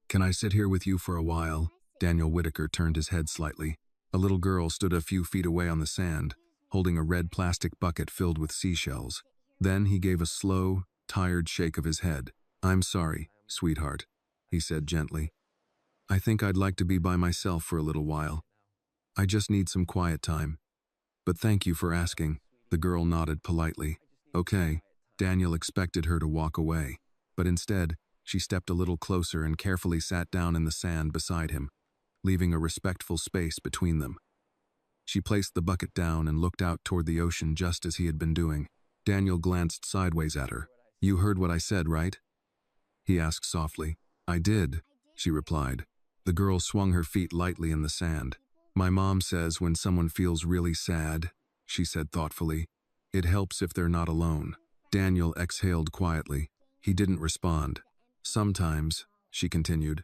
Can I sit here with you for a while? Daniel Whitaker turned his head slightly. A little girl stood a few feet away on the sand, holding a red plastic bucket filled with seashells. Then he gave a slow, tired shake of his head. I'm sorry, sweetheart, he said gently. I think I'd like to be by myself for a little while. I just need some quiet time. But thank you for asking. The girl nodded politely. Okay. Daniel expected her to walk away, but instead, she stepped a little closer and carefully sat down in the sand beside him, leaving a respectful space between them. She placed the bucket down and looked out toward the ocean just as he had been doing. Daniel glanced sideways at her. You heard what I said, right? He asked softly. I did, she replied. The girl swung her feet lightly in the sand. My mom says when someone feels really sad, she said thoughtfully, it helps if they're not alone. Daniel exhaled quietly. He didn't respond. Sometimes, she continued,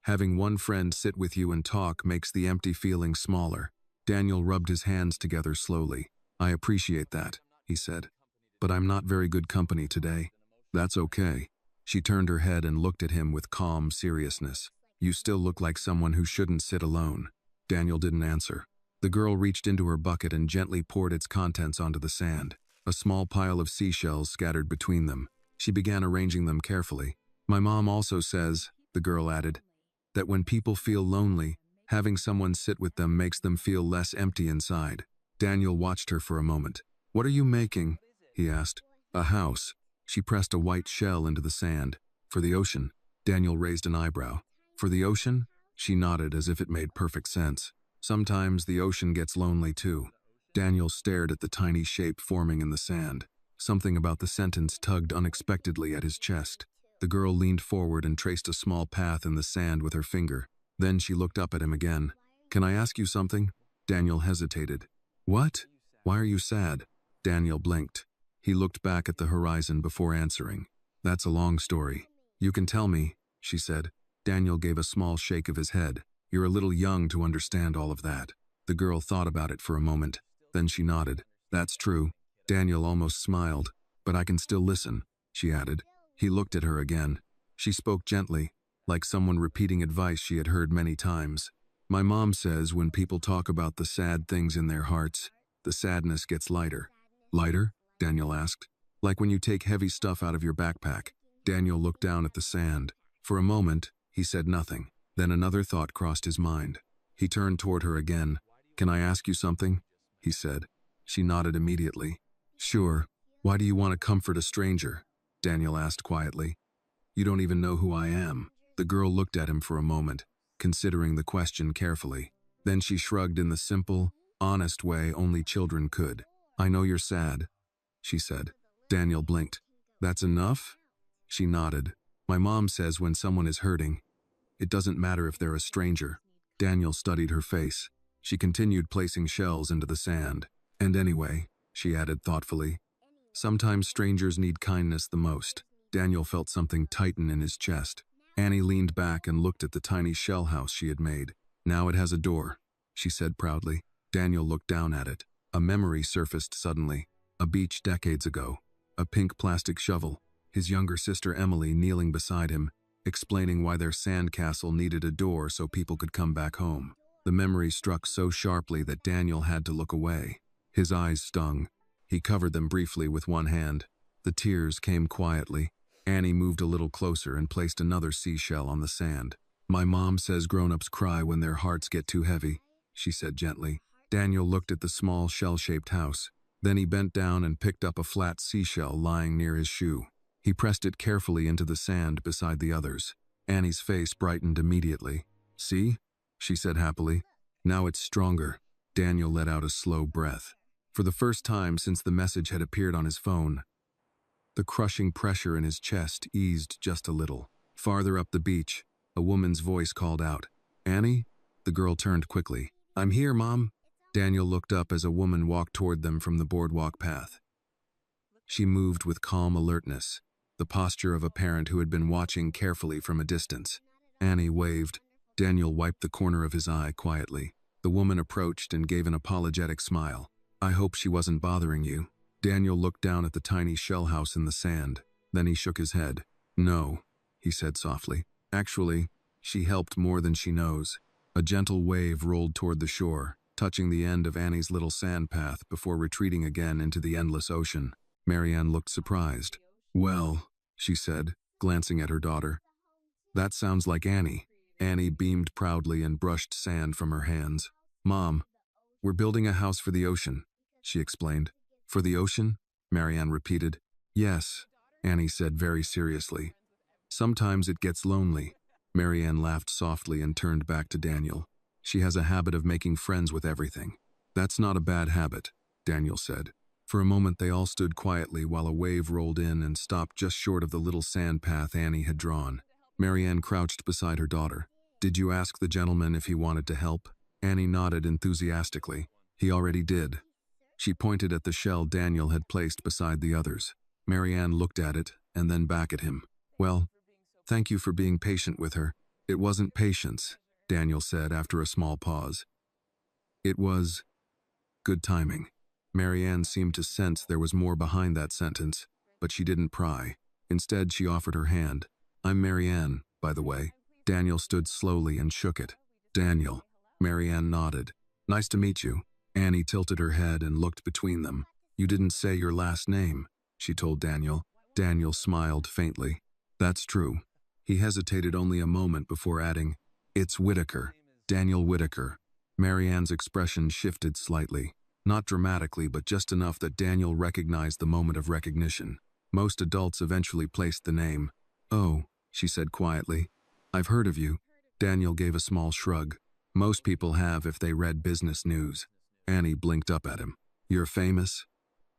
having one friend sit with you and talk makes the empty feeling smaller. Daniel rubbed his hands together slowly. I appreciate that, he said. But I'm not very good company today. That's okay. She turned her head and looked at him with calm seriousness. You still look like someone who shouldn't sit alone. Daniel didn't answer. The girl reached into her bucket and gently poured its contents onto the sand. A small pile of seashells scattered between them. She began arranging them carefully. My mom also says, the girl added, that when people feel lonely, having someone sit with them makes them feel less empty inside. Daniel watched her for a moment. What are you making? He asked. A house. She pressed a white shell into the sand. For the ocean. Daniel raised an eyebrow. For the ocean? She nodded as if it made perfect sense. Sometimes the ocean gets lonely too. Daniel stared at the tiny shape forming in the sand. Something about the sentence tugged unexpectedly at his chest. The girl leaned forward and traced a small path in the sand with her finger. Then she looked up at him again. Can I ask you something? Daniel hesitated. What? Why are you sad? Daniel blinked. He looked back at the horizon before answering. That's a long story. You can tell me, she said. Daniel gave a small shake of his head. You're a little young to understand all of that. The girl thought about it for a moment. Then she nodded. That's true. Daniel almost smiled. But I can still listen, she added. He looked at her again. She spoke gently, like someone repeating advice she had heard many times. My mom says when people talk about the sad things in their hearts, the sadness gets lighter. Lighter? Daniel asked. Like when you take heavy stuff out of your backpack. Daniel looked down at the sand. For a moment, he said nothing. Then another thought crossed his mind. He turned toward her again. Can I ask you something? He said. She nodded immediately. Sure. Why do you want to comfort a stranger? Daniel asked quietly. You don't even know who I am. The girl looked at him for a moment, considering the question carefully. Then she shrugged in the simple, honest way only children could. I know you're sad, she said. Daniel blinked. That's enough? She nodded. My mom says when someone is hurting, it doesn't matter if they're a stranger. Daniel studied her face. She continued placing shells into the sand. And anyway, she added thoughtfully, sometimes strangers need kindness the most. Daniel felt something tighten in his chest. Annie leaned back and looked at the tiny shell house she had made. Now it has a door, she said proudly. Daniel looked down at it. A memory surfaced suddenly. A beach decades ago. A pink plastic shovel. His younger sister Emily kneeling beside him, explaining why their sandcastle needed a door so people could come back home. The memory struck so sharply that Daniel had to look away. His eyes stung. He covered them briefly with one hand. The tears came quietly. Annie moved a little closer and placed another seashell on the sand. My mom says grown-ups cry when their hearts get too heavy, she said gently. Daniel looked at the small shell-shaped house. Then he bent down and picked up a flat seashell lying near his shoe. He pressed it carefully into the sand beside the others. Annie's face brightened immediately. See? She said happily. Now it's stronger. Daniel let out a slow breath. For the first time since the message had appeared on his phone, the crushing pressure in his chest eased just a little. Farther up the beach, a woman's voice called out. Annie? The girl turned quickly. I'm here, Mom. Daniel looked up as a woman walked toward them from the boardwalk path. She moved with calm alertness, the posture of a parent who had been watching carefully from a distance. Annie waved. Daniel wiped the corner of his eye quietly. The woman approached and gave an apologetic smile. I hope she wasn't bothering you. Daniel looked down at the tiny shell house in the sand. Then he shook his head. No, he said softly. Actually, she helped more than she knows. A gentle wave rolled toward the shore, touching the end of Annie's little sand path before retreating again into the endless ocean. Marianne looked surprised. Well, she said, glancing at her daughter. That sounds like Annie. Annie beamed proudly and brushed sand from her hands. Mom, we're building a house for the ocean, she explained. For the ocean? Marianne repeated. Yes, Annie said very seriously. Sometimes it gets lonely. Marianne laughed softly and turned back to Daniel. She has a habit of making friends with everything. That's not a bad habit, Daniel said. For a moment they all stood quietly while a wave rolled in and stopped just short of the little sand path Annie had drawn. Marianne crouched beside her daughter. Did you ask the gentleman if he wanted to help? Annie nodded enthusiastically. He already did. She pointed at the shell Daniel had placed beside the others. Marianne looked at it and then back at him. Well, thank you for being patient with her. It wasn't patience, Daniel said after a small pause. It was good timing. Marianne seemed to sense there was more behind that sentence, but she didn't pry. Instead, she offered her hand. I'm Marianne, by the way. Daniel stood slowly and shook it. Daniel. Marianne nodded. Nice to meet you. Annie tilted her head and looked between them. You didn't say your last name, she told Daniel. Daniel smiled faintly. That's true. He hesitated only a moment before adding, It's Whitaker. Daniel Whitaker. Marianne's expression shifted slightly. Not dramatically, but just enough that Daniel recognized the moment of recognition. Most adults eventually placed the name. Oh, she said quietly. I've heard of you. Daniel gave a small shrug. Most people have if they read business news. Annie blinked up at him. You're famous?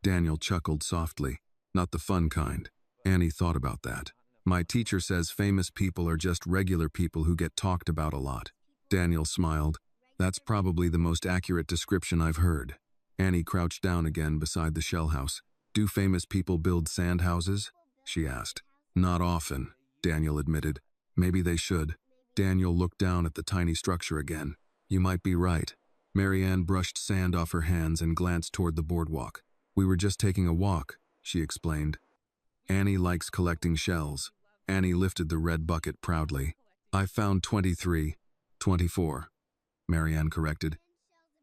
Daniel chuckled softly. Not the fun kind. Annie thought about that. My teacher says famous people are just regular people who get talked about a lot. Daniel smiled. That's probably the most accurate description I've heard. Annie crouched down again beside the shell house. Do famous people build sand houses? She asked. Not often, Daniel admitted. Maybe they should. Daniel looked down at the tiny structure again. You might be right. Marianne brushed sand off her hands and glanced toward the boardwalk. We were just taking a walk, she explained. Annie likes collecting shells. Annie lifted the red bucket proudly. I found 23. 24. Marianne corrected.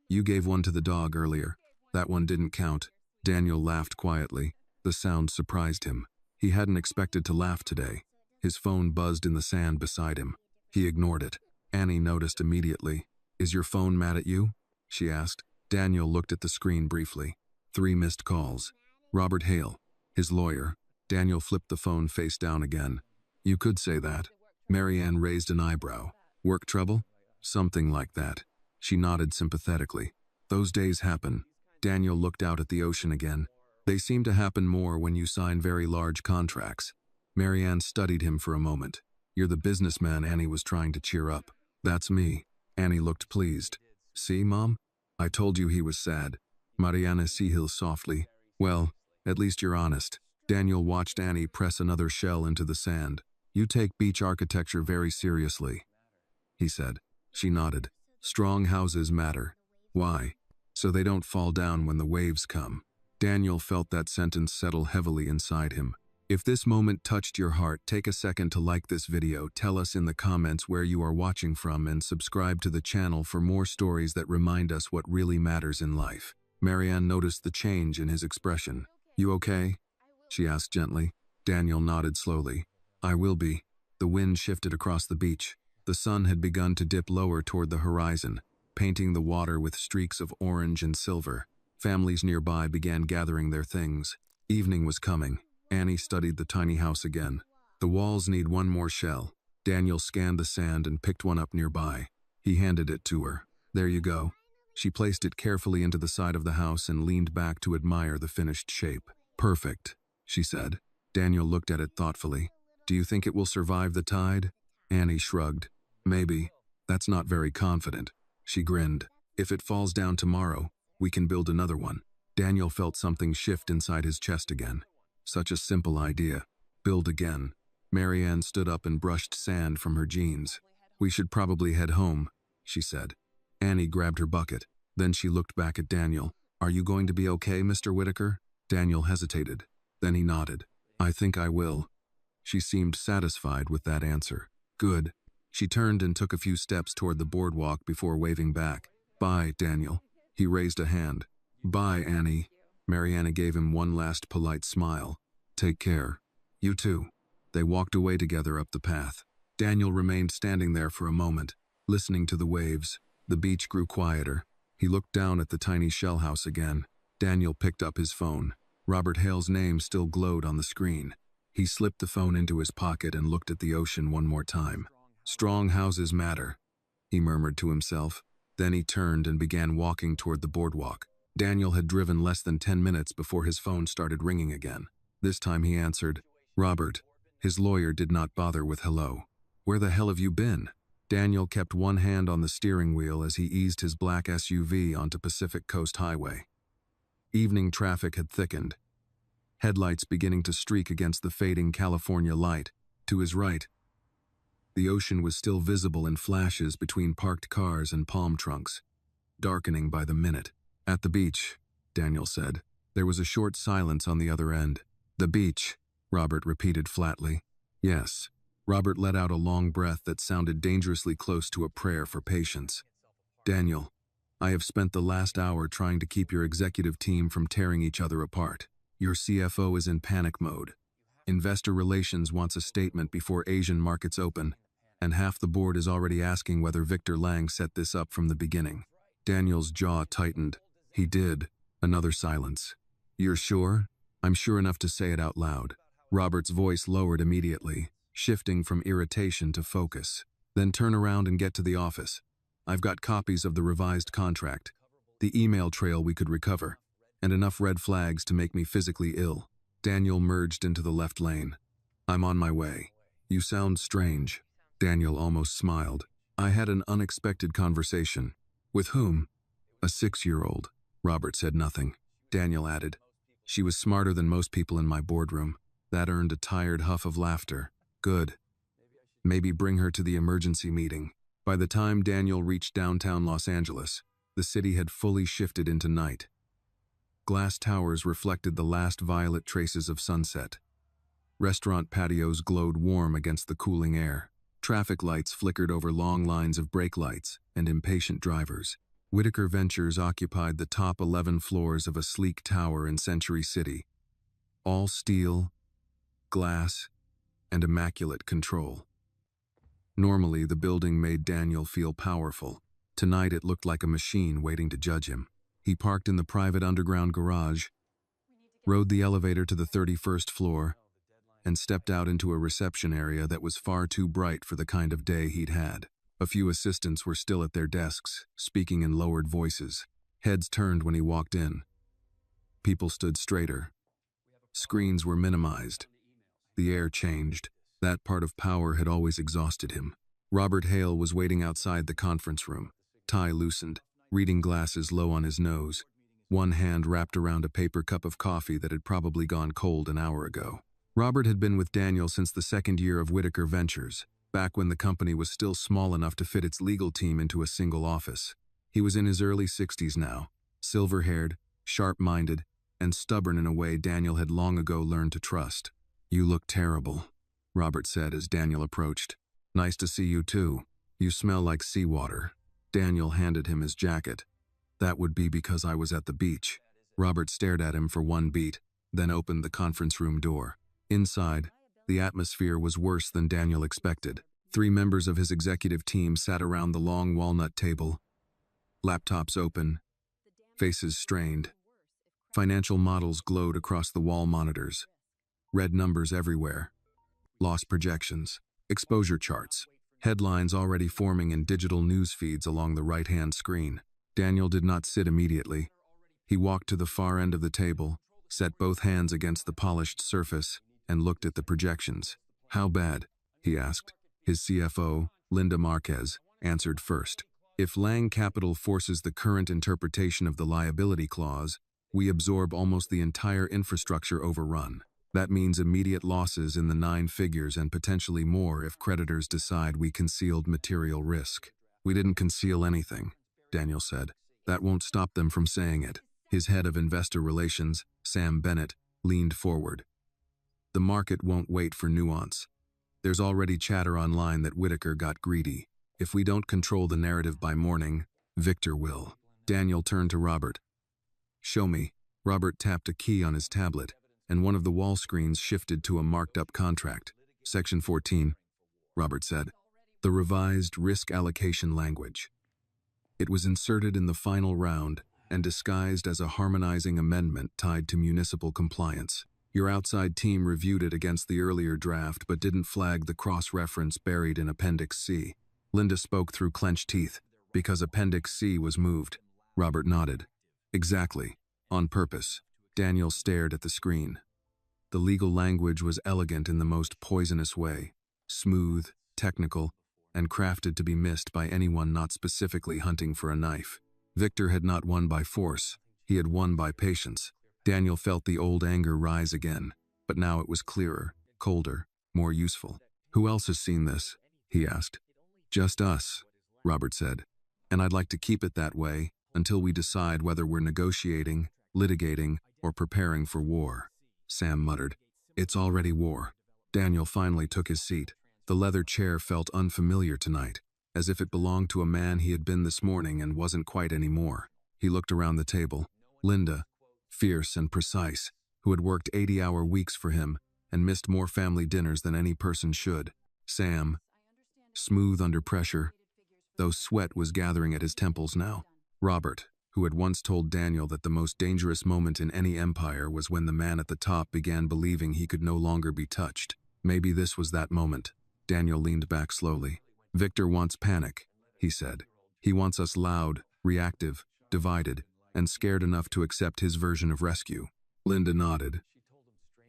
You gave one to the dog earlier. That one didn't count. Daniel laughed quietly. The sound surprised him. He hadn't expected to laugh today. His phone buzzed in the sand beside him. He ignored it. Annie noticed immediately. Is your phone mad at you? She asked. Daniel looked at the screen briefly. 3 missed calls. Robert Hale, his lawyer. Daniel flipped the phone face down again. You could say that. Marianne raised an eyebrow. Work trouble? Something like that. She nodded sympathetically. Those days happen. Daniel looked out at the ocean again. They seem to happen more when you sign very large contracts. Marianne studied him for a moment. You're the businessman Annie was trying to cheer up. That's me. Annie looked pleased. See, Mom? I told you he was sad. Marianne Sihil softly. Well, at least you're honest. Daniel watched Annie press another shell into the sand. You take beach architecture very seriously, he said. She nodded. Strong houses matter. Why? So they don't fall down when the waves come. Daniel felt that sentence settle heavily inside him. If this moment touched your heart, take a second to like this video, tell us in the comments where you are watching from, and subscribe to the channel for more stories that remind us what really matters in life. Marianne noticed the change in his expression. You okay? She asked gently. Daniel nodded slowly. I will be. The wind shifted across the beach. The sun had begun to dip lower toward the horizon, painting the water with streaks of orange and silver. Families nearby began gathering their things. Evening was coming. Annie studied the tiny house again. The walls need one more shell. Daniel scanned the sand and picked one up nearby. He handed it to her. There you go. She placed it carefully into the side of the house and leaned back to admire the finished shape. Perfect, she said. Daniel looked at it thoughtfully. Do you think it will survive the tide? Annie shrugged. Maybe. That's not very confident. She grinned. If it falls down tomorrow, we can build another one. Daniel felt something shift inside his chest again. Such a simple idea. Build again. Marianne stood up and brushed sand from her jeans. We should probably head home, she said. Annie grabbed her bucket. Then she looked back at Daniel. Are you going to be okay, Mr. Whitaker? Daniel hesitated. Then he nodded. I think I will. She seemed satisfied with that answer. Good. She turned and took a few steps toward the boardwalk before waving back. Bye, Daniel. He raised a hand. Bye, Annie. Mariana gave him one last polite smile. Take care. You too. They walked away together up the path. Daniel remained standing there for a moment, listening to the waves. The beach grew quieter. He looked down at the tiny shell house again. Daniel picked up his phone. Robert Hale's name still glowed on the screen. He slipped the phone into his pocket and looked at the ocean one more time. Strong houses matter, he murmured to himself. Then he turned and began walking toward the boardwalk. Daniel had driven less than 10 minutes before his phone started ringing again. This time he answered, Robert. His lawyer did not bother with hello. Where the hell have you been? Daniel kept one hand on the steering wheel as he eased his black SUV onto Pacific Coast Highway. Evening traffic had thickened, headlights beginning to streak against the fading California light. To his right, the ocean was still visible in flashes between parked cars and palm trunks, darkening by the minute. At the beach, Daniel said. There was a short silence on the other end. The beach, Robert repeated flatly. Yes. Robert let out a long breath that sounded dangerously close to a prayer for patience. Daniel, I have spent the last hour trying to keep your executive team from tearing each other apart. Your CFO is in panic mode. Investor Relations wants a statement before Asian markets open, and half the board is already asking whether Victor Lang set this up from the beginning. Daniel's jaw tightened. He did. Another silence. You're sure? I'm sure enough to say it out loud. Robert's voice lowered immediately, shifting from irritation to focus. Then turn around and get to the office. I've got copies of the revised contract, the email trail we could recover, and enough red flags to make me physically ill. Daniel merged into the left lane. I'm on my way. You sound strange. Daniel almost smiled. I had an unexpected conversation. With whom? A 6-year-old. Robert said nothing. Daniel added, she was smarter than most people in my boardroom. That earned a tired huff of laughter. Good. Maybe bring her to the emergency meeting. By the time Daniel reached downtown Los Angeles, the city had fully shifted into night. Glass towers reflected the last violet traces of sunset. Restaurant patios glowed warm against the cooling air. Traffic lights flickered over long lines of brake lights and impatient drivers. Whitaker Ventures occupied the top 11 floors of a sleek tower in Century City. All steel, glass, and immaculate control. Normally, the building made Daniel feel powerful. Tonight, it looked like a machine waiting to judge him. He parked in the private underground garage, rode the elevator to the 31st floor, and stepped out into a reception area that was far too bright for the kind of day he'd had. A few assistants were still at their desks, speaking in lowered voices. Heads turned when he walked in. People stood straighter. Screens were minimized. The air changed. That part of power had always exhausted him. Robert Hale was waiting outside the conference room, tie loosened, reading glasses low on his nose, one hand wrapped around a paper cup of coffee that had probably gone cold an hour ago. Robert had been with Daniel since the second year of Whitaker Ventures, back when the company was still small enough to fit its legal team into a single office. He was in his early 60s now, silver-haired, sharp-minded, and stubborn in a way Daniel had long ago learned to trust. You look terrible, Robert said as Daniel approached. Nice to see you too. You smell like seawater. Daniel handed him his jacket. That would be because I was at the beach. Robert stared at him for one beat, then opened the conference room door. Inside, the atmosphere was worse than Daniel expected. 3 members of his executive team sat around the long walnut table, laptops open, faces strained. Financial models glowed across the wall monitors. Red numbers everywhere. Loss projections, exposure charts, headlines already forming in digital news feeds along the right-hand screen. Daniel did not sit immediately. He walked to the far end of the table, set both hands against the polished surface, and looked at the projections. How bad? He asked. His CFO, Linda Marquez, answered first. If Lang Capital forces the current interpretation of the liability clause, we absorb almost the entire infrastructure overrun. That means immediate losses in the 9 figures and potentially more if creditors decide we concealed material risk. We didn't conceal anything, Daniel said. That won't stop them from saying it. His head of investor relations, Sam Bennett, leaned forward. The market won't wait for nuance. There's already chatter online that Whitaker got greedy. If we don't control the narrative by morning, Victor will. Daniel turned to Robert. Show me. Robert tapped a key on his tablet, and one of the wall screens shifted to a marked-up contract. Section 14, Robert said. The revised risk allocation language. It was inserted in the final round and disguised as a harmonizing amendment tied to municipal compliance. Your outside team reviewed it against the earlier draft but didn't flag the cross-reference buried in Appendix C. Linda spoke through clenched teeth. Because Appendix C was moved. Robert nodded. Exactly. On purpose. Daniel stared at the screen. The legal language was elegant in the most poisonous way. Smooth, technical, and crafted to be missed by anyone not specifically hunting for a knife. Victor had not won by force. He had won by patience. Daniel felt the old anger rise again, but now it was clearer, colder, more useful. Who else has seen this? He asked. Just us, Robert said. And I'd like to keep it that way until we decide whether we're negotiating, litigating, or preparing for war. Sam muttered. It's already war. Daniel finally took his seat. The leather chair felt unfamiliar tonight, as if it belonged to a man he had been this morning and wasn't quite anymore. He looked around the table. Linda, fierce and precise, who had worked 80-hour weeks for him and missed more family dinners than any person should. Sam, smooth under pressure, though sweat was gathering at his temples now. Robert, who had once told Daniel that the most dangerous moment in any empire was when the man at the top began believing he could no longer be touched. Maybe this was that moment. Daniel leaned back slowly. Victor wants panic, he said. He wants us loud, reactive, divided, and scared enough to accept his version of rescue. Linda nodded.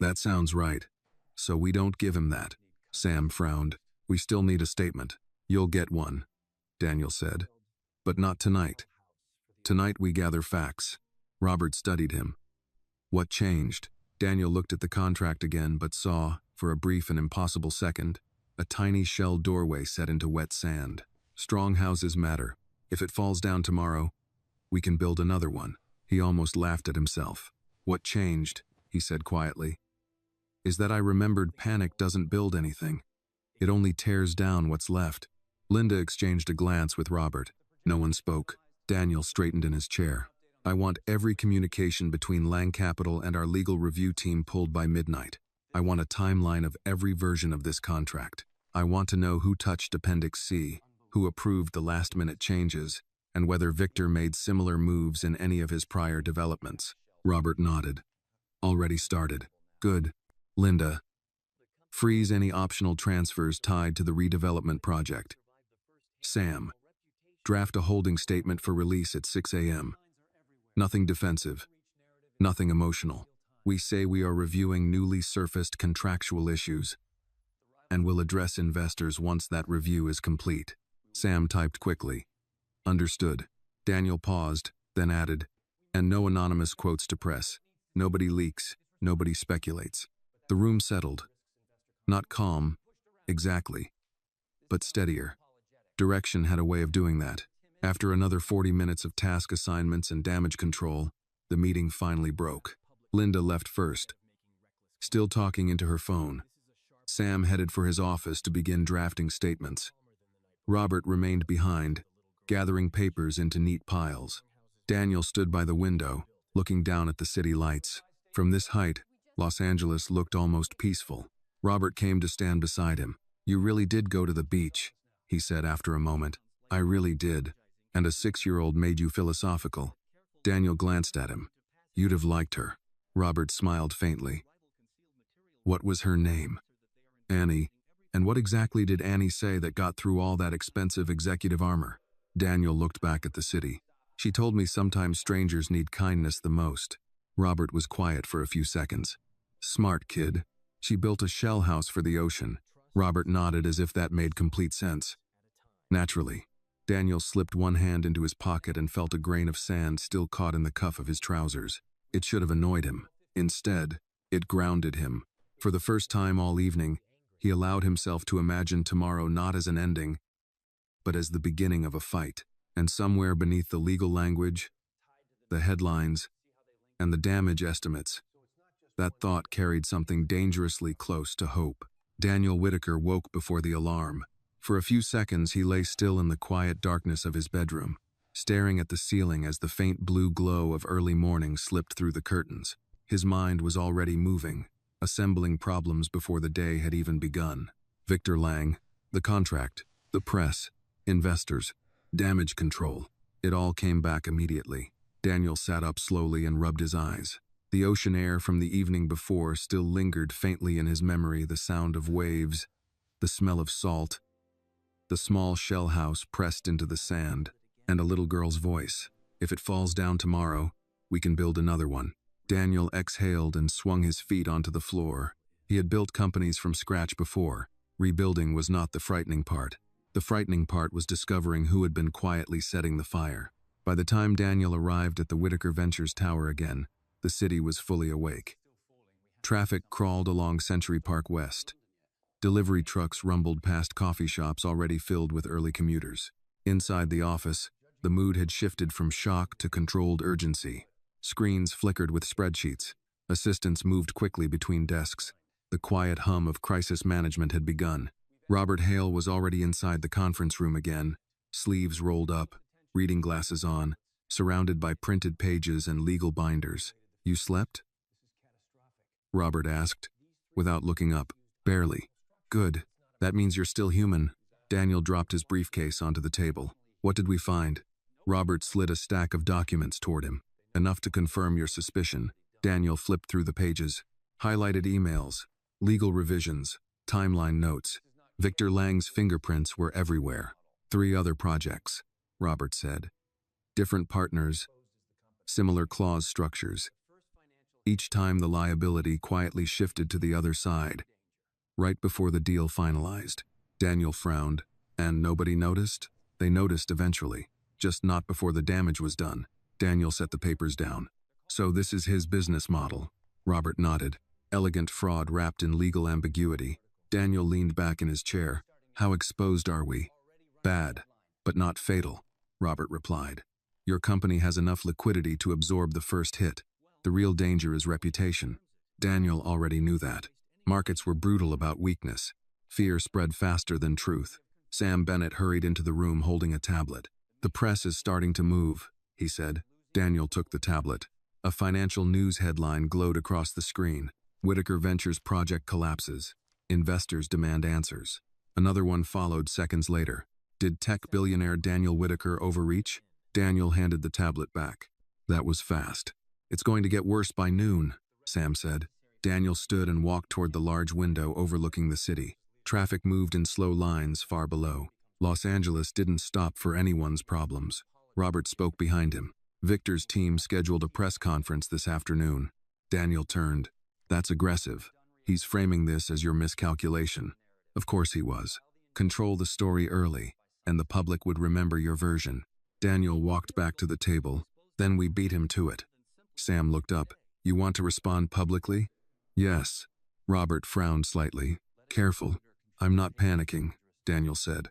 That sounds right. So we don't give him that. Sam frowned. We still need a statement. You'll get one, Daniel said. But not tonight. Tonight we gather facts. Robert studied him. What changed? Daniel looked at the contract again but saw, for a brief and impossible second, a tiny shell doorway set into wet sand. Strong houses matter. If it falls down tomorrow, we can build another one. He almost laughed at himself. What changed, he said quietly, is that I remembered panic doesn't build anything. It only tears down what's left. Linda exchanged a glance with Robert. No one spoke. Daniel straightened in his chair. I want every communication between Lang Capital and our legal review team pulled by midnight. I want a timeline of every version of this contract. I want to know who touched Appendix C, who approved the last-minute changes, and whether Victor made similar moves in any of his prior developments. Robert nodded. Already started. Good. Linda, freeze any optional transfers tied to the redevelopment project. Sam, draft a holding statement for release at 6 a.m. Nothing defensive. Nothing emotional. We say we are reviewing newly surfaced contractual issues, and will address investors once that review is complete. Sam typed quickly. Understood. Daniel paused, then added, and no anonymous quotes to press. Nobody leaks. Nobody speculates. The room settled. Not calm, exactly, but steadier. Direction had a way of doing that. After another 40 minutes of task assignments and damage control, the meeting finally broke. Linda left first, still talking into her phone. Sam headed for his office to begin drafting statements. Robert remained behind, gathering papers into neat piles. Daniel stood by the window, looking down at the city lights. From this height, Los Angeles looked almost peaceful. Robert came to stand beside him. You really did go to the beach, he said after a moment. I really did. And a 6-year-old made you philosophical. Daniel glanced at him. You'd have liked her. Robert smiled faintly. What was her name? Annie. And what exactly did Annie say that got through all that expensive executive armor? Daniel looked back at the city. She told me sometimes strangers need kindness the most. Robert was quiet for a few seconds. Smart kid. She built a shell house for the ocean. Robert nodded as if that made complete sense. Naturally. Daniel slipped one hand into his pocket and felt a grain of sand still caught in the cuff of his trousers. It should have annoyed him. Instead, it grounded him. For the first time all evening, he allowed himself to imagine tomorrow not as an ending, but as the beginning of a fight. And somewhere beneath the legal language, the headlines, and the damage estimates, that thought carried something dangerously close to hope. Daniel Whitaker woke before the alarm. For a few seconds, he lay still in the quiet darkness of his bedroom, staring at the ceiling as the faint blue glow of early morning slipped through the curtains. His mind was already moving, assembling problems before the day had even begun. Victor Lang, the contract, the press, investors, damage control. It all came back immediately. Daniel sat up slowly and rubbed his eyes. The ocean air from the evening before still lingered faintly in his memory, the sound of waves, the smell of salt, the small shell house pressed into the sand, and a little girl's voice. If it falls down tomorrow, we can build another one. Daniel exhaled and swung his feet onto the floor. He had built companies from scratch before. Rebuilding was not the frightening part. The frightening part was discovering who had been quietly setting the fire. By the time Daniel arrived at the Whitaker Ventures Tower again, the city was fully awake. Traffic crawled along Century Park West. Delivery trucks rumbled past coffee shops already filled with early commuters. Inside the office, the mood had shifted from shock to controlled urgency. Screens flickered with spreadsheets. Assistants moved quickly between desks. The quiet hum of crisis management had begun. Robert Hale was already inside the conference room again, sleeves rolled up, reading glasses on, surrounded by printed pages and legal binders. "You slept?" Robert asked, without looking up. "Barely." "Good. That means you're still human." Daniel dropped his briefcase onto the table. "What did we find?" Robert slid a stack of documents toward him. "Enough to confirm your suspicion." Daniel flipped through the pages. Highlighted emails, legal revisions, timeline notes. Victor Lang's fingerprints were everywhere. 3 other projects, Robert said. Different partners, similar clause structures. Each time the liability quietly shifted to the other side. Right before the deal finalized, Daniel frowned. "And nobody noticed?" "They noticed eventually, just not before the damage was done." Daniel set the papers down. "So this is his business model." Robert nodded. "Elegant fraud wrapped in legal ambiguity." Daniel leaned back in his chair. "How exposed are we?" "Bad, but not fatal," Robert replied. "Your company has enough liquidity to absorb the first hit. The real danger is reputation." Daniel already knew that. Markets were brutal about weakness. Fear spread faster than truth. Sam Bennett hurried into the room holding a tablet. "The press is starting to move," he said. Daniel took the tablet. A financial news headline glowed across the screen. "Whitaker Ventures project collapses. Investors demand answers." Another one followed seconds later. "Did tech billionaire Daniel Whitaker overreach?" Daniel handed the tablet back. "That was fast." "It's going to get worse by noon," Sam said. Daniel stood and walked toward the large window overlooking the city. Traffic moved in slow lines far below. Los Angeles didn't stop for anyone's problems. Robert spoke behind him. "Victor's team scheduled a press conference this afternoon." Daniel turned. "That's aggressive. He's framing this as your miscalculation." "Of course he was. Control the story early, and the public would remember your version." Daniel walked back to the table. "Then we beat him to it." Sam looked up. "You want to respond publicly?" "Yes." Robert frowned slightly. "Careful. I'm not panicking," Daniel said.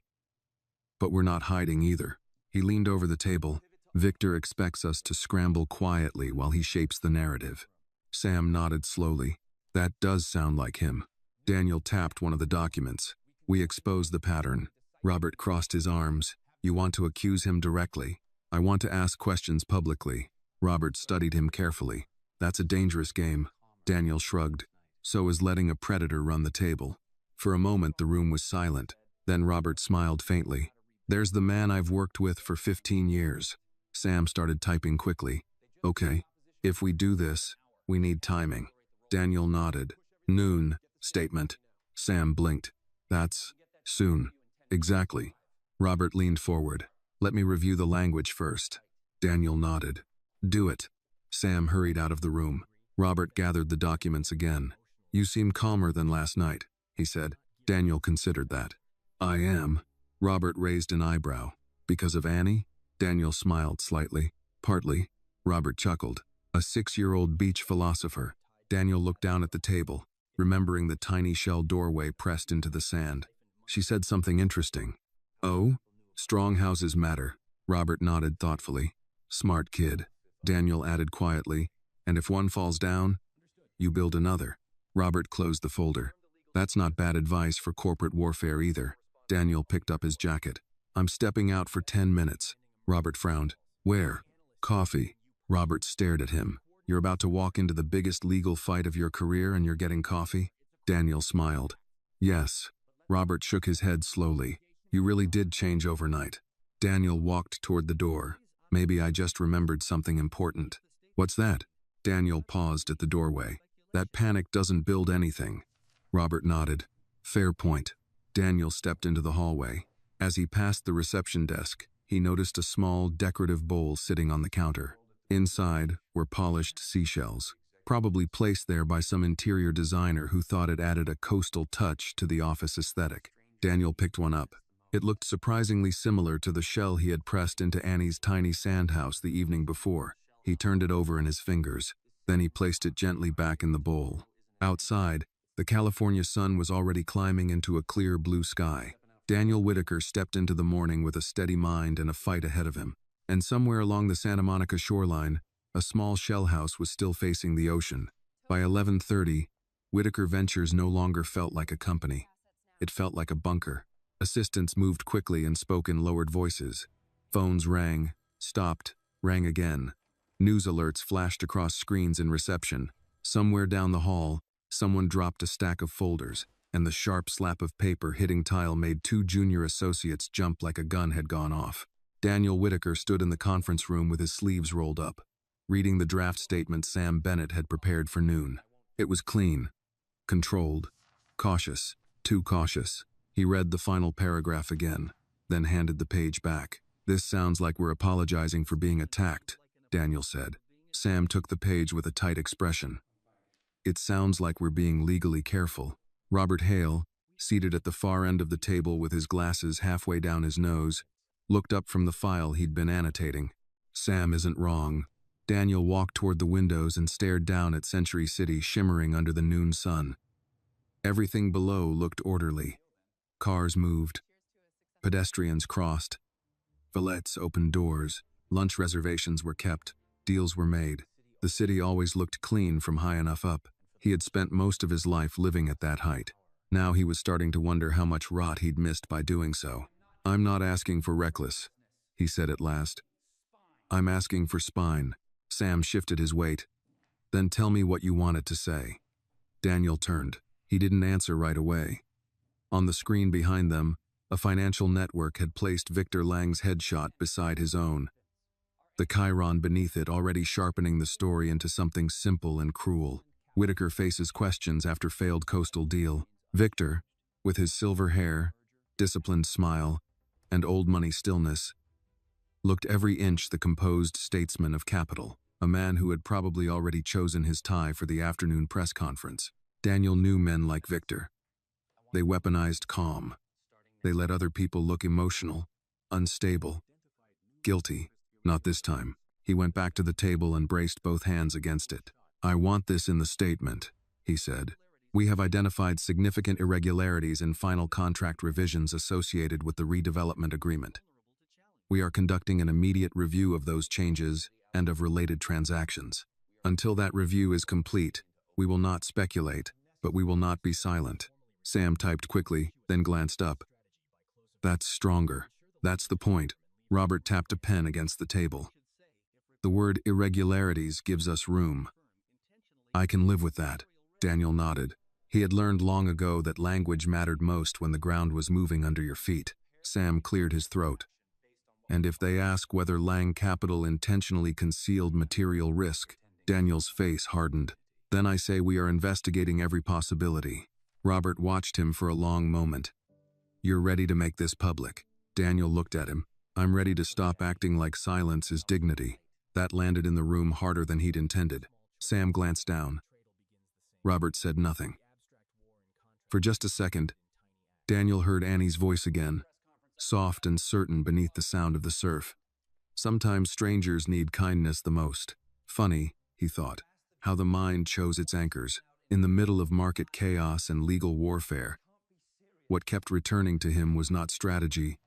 "But we're not hiding either." He leaned over the table. "Victor expects us to scramble quietly while he shapes the narrative." Sam nodded slowly. "That does sound like him." Daniel tapped one of the documents. "We expose the pattern." Robert crossed his arms. "You want to accuse him directly?" "I want to ask questions publicly." Robert studied him carefully. "That's a dangerous game." Daniel shrugged. "So is letting a predator run the table." For a moment the room was silent. Then Robert smiled faintly. "There's the man I've worked with for 15 years. Sam started typing quickly. "Okay. If we do this, we need timing." Daniel nodded. "Noon, statement." Sam blinked. "That's soon." "Exactly." Robert leaned forward. "Let me review the language first." Daniel nodded. "Do it." Sam hurried out of the room. Robert gathered the documents again. "You seem calmer than last night," he said. Daniel considered that. "I am." Robert raised an eyebrow. "Because of Annie?" Daniel smiled slightly. "Partly." Robert chuckled. "A 6-year-old beach philosopher." Daniel looked down at the table, remembering the tiny shell doorway pressed into the sand. "She said something interesting." "Oh?" "Strong houses matter." Robert nodded thoughtfully. "Smart kid." Daniel added quietly, "And if one falls down, you build another." Robert closed the folder. That's not bad advice for corporate warfare either. Daniel picked up his jacket. I'm stepping out for 10 minutes. Robert frowned. Where? Coffee. Robert stared at him. You're about to walk into the biggest legal fight of your career and you're getting coffee? Daniel smiled. Yes. Robert shook his head slowly. You really did change overnight. Daniel walked toward the door. Maybe I just remembered something important. What's that? Daniel paused at the doorway. That panic doesn't build anything. Robert nodded. Fair point. Daniel stepped into the hallway. As he passed the reception desk, he noticed a small, decorative bowl sitting on the counter. Inside were polished seashells, probably placed there by some interior designer who thought it added a coastal touch to the office aesthetic. Daniel picked one up. It looked surprisingly similar to the shell he had pressed into Annie's tiny sand house the evening before. He turned it over in his fingers. Then he placed it gently back in the bowl. Outside, the California sun was already climbing into a clear blue sky. Daniel Whitaker stepped into the morning with a steady mind and a fight ahead of him. And somewhere along the Santa Monica shoreline, a small shell house was still facing the ocean. By 11:30, Whitaker Ventures no longer felt like a company. It felt like a bunker. Assistants moved quickly and spoke in lowered voices. Phones rang, stopped, rang again. News alerts flashed across screens in reception. Somewhere down the hall, someone dropped a stack of folders, and the sharp slap of paper hitting tile made two junior associates jump like a gun had gone off. Daniel Whitaker stood in the conference room with his sleeves rolled up, reading the draft statement Sam Bennett had prepared for noon. It was clean, controlled, cautious, too cautious. He read the final paragraph again, then handed the page back. This sounds like we're apologizing for being attacked, Daniel said. Sam took the page with a tight expression. It sounds like we're being legally careful. Robert Hale, seated at the far end of the table with his glasses halfway down his nose, looked up from the file he'd been annotating. Sam isn't wrong. Daniel walked toward the windows and stared down at Century City shimmering under the noon sun. Everything below looked orderly. Cars moved. Pedestrians crossed. Valettes opened doors. Lunch reservations were kept. Deals were made. The city always looked clean from high enough up. He had spent most of his life living at that height. Now he was starting to wonder how much rot he'd missed by doing so. I'm not asking for reckless, he said at last. I'm asking for spine. Sam shifted his weight. Then tell me what you wanted to say. Daniel turned. He didn't answer right away. On the screen behind them, a financial network had placed Victor Lang's headshot beside his own, the chyron beneath it already sharpening the story into something simple and cruel. Whitaker faces questions after failed coastal deal. Victor, with his silver hair, disciplined smile, and old money stillness, looked every inch the composed statesman of capital, a man who had probably already chosen his tie for the afternoon press conference. Daniel knew men like Victor. They weaponized calm. They let other people look emotional, unstable, guilty. Not this time. He went back to the table and braced both hands against it. I want this in the statement, he said. We have identified significant irregularities in final contract revisions associated with the redevelopment agreement. We are conducting an immediate review of those changes and of related transactions. Until that review is complete, we will not speculate, but we will not be silent. Sam typed quickly, then glanced up. That's stronger. That's the point. Robert tapped a pen against the table. The word irregularities gives us room. I can live with that. Daniel nodded. He had learned long ago that language mattered most when the ground was moving under your feet. Sam cleared his throat. And if they ask whether Lang Capital intentionally concealed material risk, Daniel's face hardened. Then I say we are investigating every possibility. Robert watched him for a long moment. You're ready to make this public. Daniel looked at him. I'm ready to stop acting like silence is dignity. That landed in the room harder than he'd intended. Sam glanced down. Robert said nothing. For just a second, Daniel heard Annie's voice again, soft and certain beneath the sound of the surf. Sometimes strangers need kindness the most. Funny, he thought, how the mind chose its anchors. In the middle of market chaos and legal warfare, what kept returning to him was not strategy,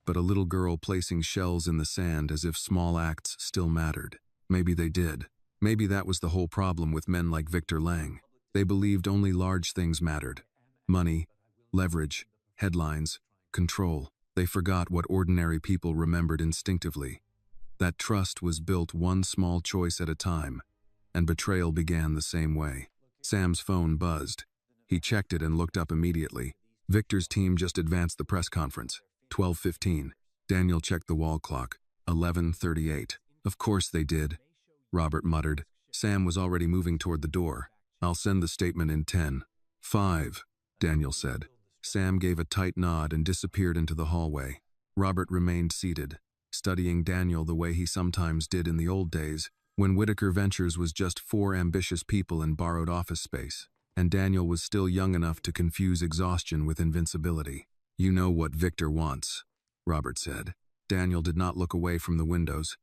but a little girl placing shells in the sand as if small acts still mattered. Maybe they did. Maybe that was the whole problem with men like Victor Lang. They believed only large things mattered. Money, leverage, headlines, control. They forgot what ordinary people remembered instinctively. That trust was built one small choice at a time, and betrayal began the same way. Sam's phone buzzed. He checked it and looked up immediately. Victor's team just advanced the press conference. 12:15. Daniel checked the wall clock. 11:38. Of course they did, Robert muttered. Sam was already moving toward the door. I'll send the statement in 10. 5, Daniel said. Sam gave a tight nod and disappeared into the hallway. Robert remained seated, studying Daniel the way he sometimes did in the old days, when Whitaker Ventures was just 4 ambitious people in borrowed office space, and Daniel was still young enough to confuse exhaustion with invincibility. You know what Victor wants, Robert said. Daniel did not look away from the windows.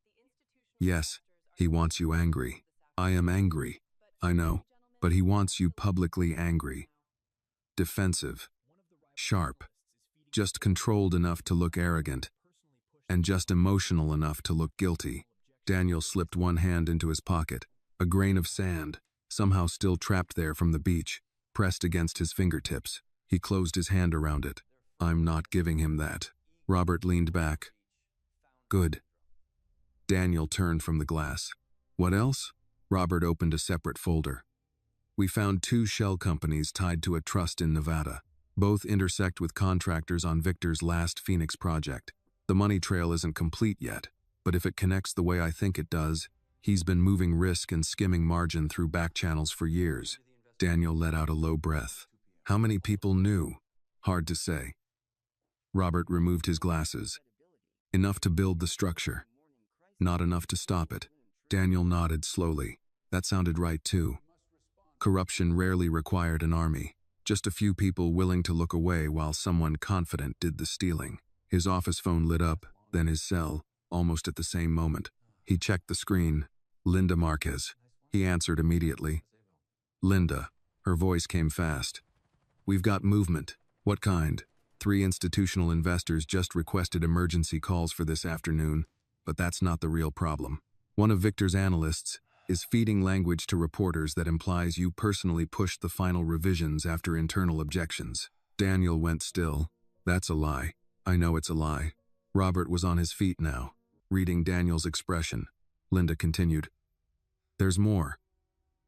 Yes, he wants you angry. I am angry, I know, but he wants you publicly angry. Defensive. Sharp. Just controlled enough to look arrogant, and just emotional enough to look guilty. Daniel slipped one hand into his pocket. A grain of sand, somehow still trapped there from the beach, pressed against his fingertips. He closed his hand around it. I'm not giving him that. Robert leaned back. Good. Daniel turned from the glass. What else? Robert opened a separate folder. We found 2 shell companies tied to a trust in Nevada. Both intersect with contractors on Victor's last Phoenix project. The money trail isn't complete yet, but if it connects the way I think it does, he's been moving risk and skimming margin through back channels for years. Daniel let out a low breath. How many people knew? Hard to say. Robert removed his glasses. Enough to build the structure. Not enough to stop it. Daniel nodded slowly. That sounded right too. Corruption rarely required an army. Just a few people willing to look away while someone confident did the stealing. His office phone lit up, then his cell, almost at the same moment. He checked the screen. Linda Marquez. He answered immediately. Linda. Her voice came fast. We've got movement. What kind? 3 institutional investors just requested emergency calls for this afternoon, but that's not the real problem. One of Victor's analysts is feeding language to reporters that implies you personally pushed the final revisions after internal objections. Daniel went still. That's a lie. I know it's a lie. Robert was on his feet now, reading Daniel's expression. Linda continued. There's more.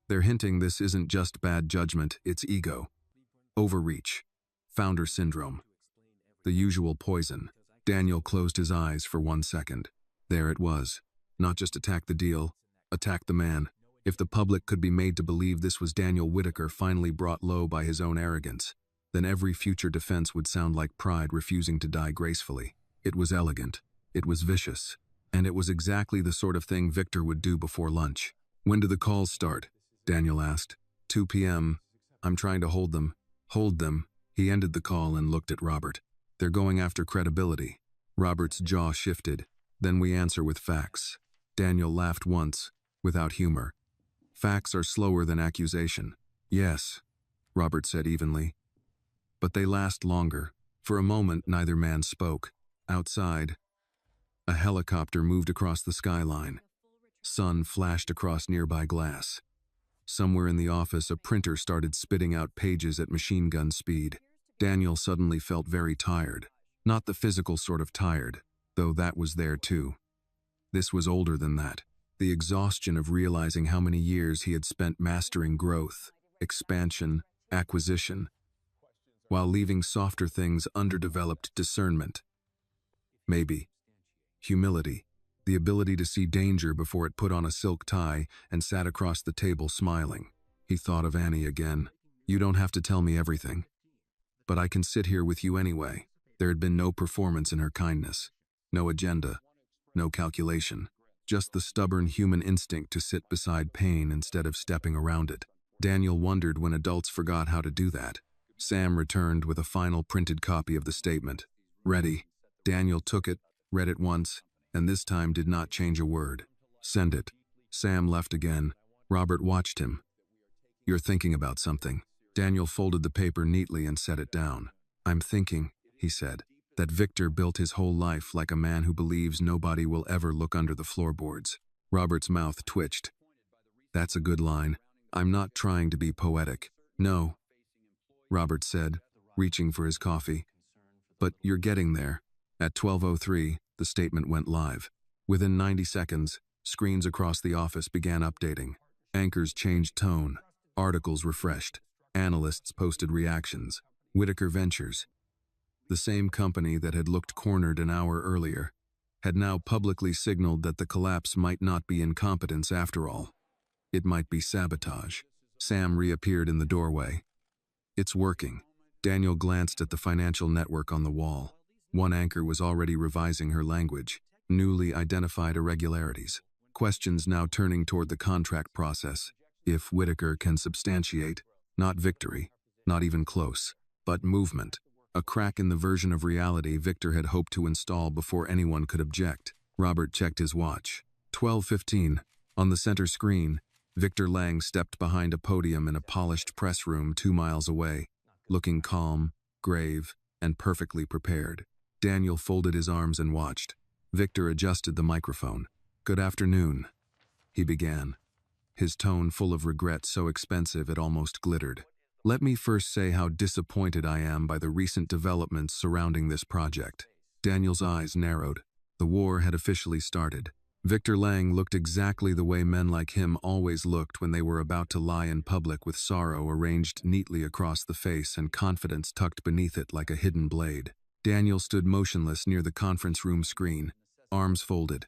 They're hinting this isn't just bad judgment, it's ego. Overreach. Founder syndrome. The usual poison. Daniel closed his eyes for 1 second. There it was. Not just attack the deal, attack the man. If the public could be made to believe this was Daniel Whitaker finally brought low by his own arrogance, then every future defense would sound like pride refusing to die gracefully. It was elegant. It was vicious. And it was exactly the sort of thing Victor would do before lunch. When do the calls start? Daniel asked. 2 p.m. I'm trying to hold them. Hold them. He ended the call and looked at Robert. They're going after credibility. Robert's jaw shifted. Then we answer with facts. Daniel laughed once, without humor. Facts are slower than accusation. Yes, Robert said evenly. But they last longer. For a moment, neither man spoke. Outside, a helicopter moved across the skyline. Sun flashed across nearby glass. Somewhere in the office, a printer started spitting out pages at machine gun speed. Daniel suddenly felt very tired. Not the physical sort of tired, though that was there too. This was older than that. The exhaustion of realizing how many years he had spent mastering growth, expansion, acquisition, while leaving softer things underdeveloped discernment. Maybe. Humility. The ability to see danger before it put on a silk tie and sat across the table smiling. He thought of Annie again. You don't have to tell me everything. But I can sit here with you anyway. There had been no performance in her kindness. No agenda. No calculation. Just the stubborn human instinct to sit beside pain instead of stepping around it. Daniel wondered when adults forgot how to do that. Sam returned with a final printed copy of the statement. Ready. Daniel took it, read it once, and this time did not change a word. Send it. Sam left again. Robert watched him. You're thinking about something. Daniel folded the paper neatly and set it down. I'm thinking, he said, that Victor built his whole life like a man who believes nobody will ever look under the floorboards. Robert's mouth twitched. That's a good line. I'm not trying to be poetic. No, Robert said, reaching for his coffee. "But you're getting there." At 12:03, the statement went live. Within 90 seconds, screens across the office began updating. Anchors changed tone. Articles refreshed. Analysts posted reactions. Whitaker Ventures, the same company that had looked cornered an hour earlier, had now publicly signaled that the collapse might not be incompetence after all. It might be sabotage. Sam reappeared in the doorway. "It's working." Daniel glanced at the financial network on the wall. One anchor was already revising her language. Newly identified irregularities. Questions now turning toward the contract process. If Whitaker can substantiate, not victory, not even close, but movement. A crack in the version of reality Victor had hoped to install before anyone could object. Robert checked his watch. 12:15. On the center screen, Victor Lang stepped behind a podium in a polished press room 2 miles away, looking calm, grave, and perfectly prepared. Daniel folded his arms and watched. Victor adjusted the microphone. "Good afternoon," he began, his tone full of regret so expensive it almost glittered. "Let me first say how disappointed I am by the recent developments surrounding this project." Daniel's eyes narrowed. The war had officially started. Victor Lang looked exactly the way men like him always looked when they were about to lie in public, with sorrow arranged neatly across the face and confidence tucked beneath it like a hidden blade. Daniel stood motionless near the conference room screen, arms folded,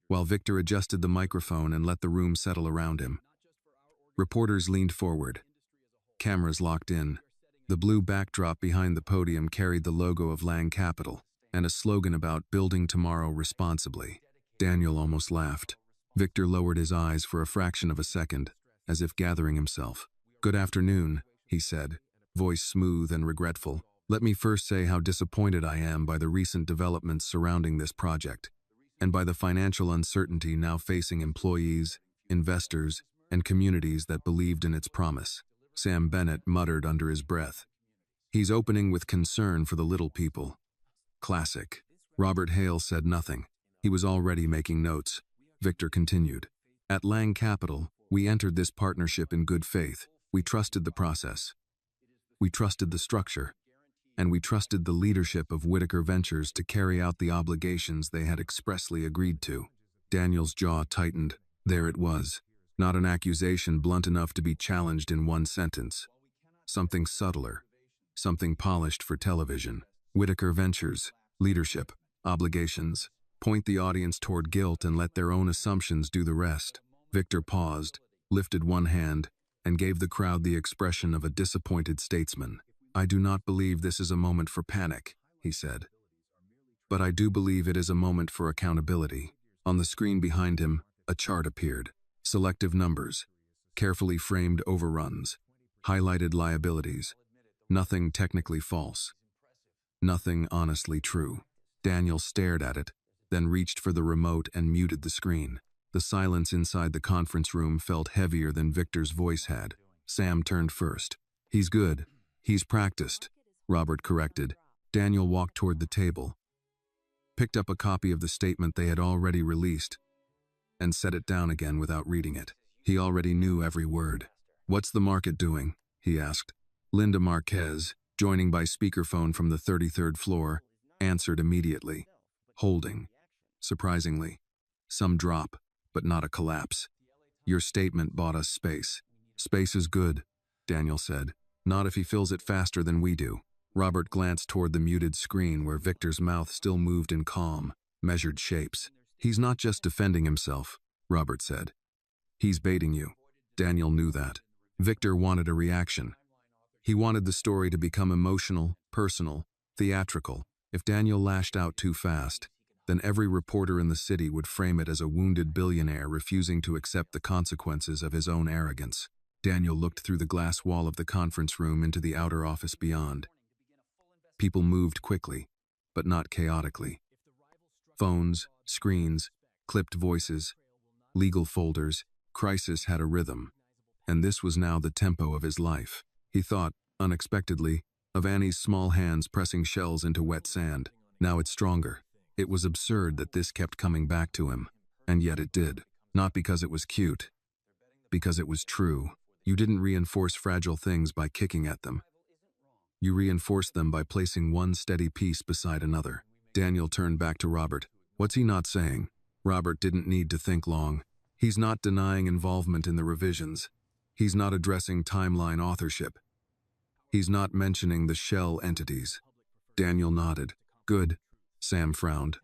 while Victor adjusted the microphone and let the room settle around him. Reporters leaned forward. Cameras locked in. The blue backdrop behind the podium carried the logo of Lang Capital and a slogan about building tomorrow responsibly. Daniel almost laughed. Victor lowered his eyes for a fraction of a second, as if gathering himself. "Good afternoon," he said, voice smooth and regretful. "Let me first say how disappointed I am by the recent developments surrounding this project, and by the financial uncertainty now facing employees, investors, and communities that believed in its promise." Sam Bennett muttered under his breath. "He's opening with concern for the little people." Classic. Robert Hale said nothing. He was already making notes. Victor continued. "At Lang Capital, we entered this partnership in good faith. We trusted the process. We trusted the structure. And we trusted the leadership of Whitaker Ventures to carry out the obligations they had expressly agreed to." Daniel's jaw tightened. There it was. Not an accusation blunt enough to be challenged in one sentence. Something subtler. Something polished for television. Whitaker Ventures, leadership, obligations. Point the audience toward guilt and let their own assumptions do the rest. Victor paused, lifted one hand, and gave the crowd the expression of a disappointed statesman. "I do not believe this is a moment for panic," he said. "But I do believe it is a moment for accountability." On the screen behind him, a chart appeared. Selective numbers, carefully framed overruns, highlighted liabilities. Nothing technically false. Nothing honestly true. Daniel stared at it, then reached for the remote and muted the screen. The silence inside the conference room felt heavier than Victor's voice had. Sam turned first. "He's good. He's practiced," Robert corrected. Daniel walked toward the table, picked up a copy of the statement they had already released, and set it down again without reading it. He already knew every word. "What's the market doing?" he asked. Linda Marquez, joining by speakerphone from the 33rd floor, answered immediately. "Holding. Surprisingly. Some drop, but not a collapse. Your statement bought us space." "Space is good," Daniel said. "Not if he fills it faster than we do." Robert glanced toward the muted screen where Victor's mouth still moved in calm, measured shapes. "He's not just defending himself," Robert said. "He's baiting you." Daniel knew that. Victor wanted a reaction. He wanted the story to become emotional, personal, theatrical. If Daniel lashed out too fast, then every reporter in the city would frame it as a wounded billionaire refusing to accept the consequences of his own arrogance. Daniel looked through the glass wall of the conference room into the outer office beyond. People moved quickly, but not chaotically. Phones, screens, clipped voices, legal folders. Crisis had a rhythm, and this was now the tempo of his life. He thought, unexpectedly, of Annie's small hands pressing shells into wet sand. Now it's stronger. It was absurd that this kept coming back to him, and yet it did. Not because it was cute, because it was true. You didn't reinforce fragile things by kicking at them. You reinforce them by placing one steady piece beside another. Daniel turned back to Robert. What's he not saying? Robert didn't need to think long. He's not denying involvement in the revisions. He's not addressing timeline authorship. He's not mentioning the shell entities. Daniel nodded. Good. Sam frowned.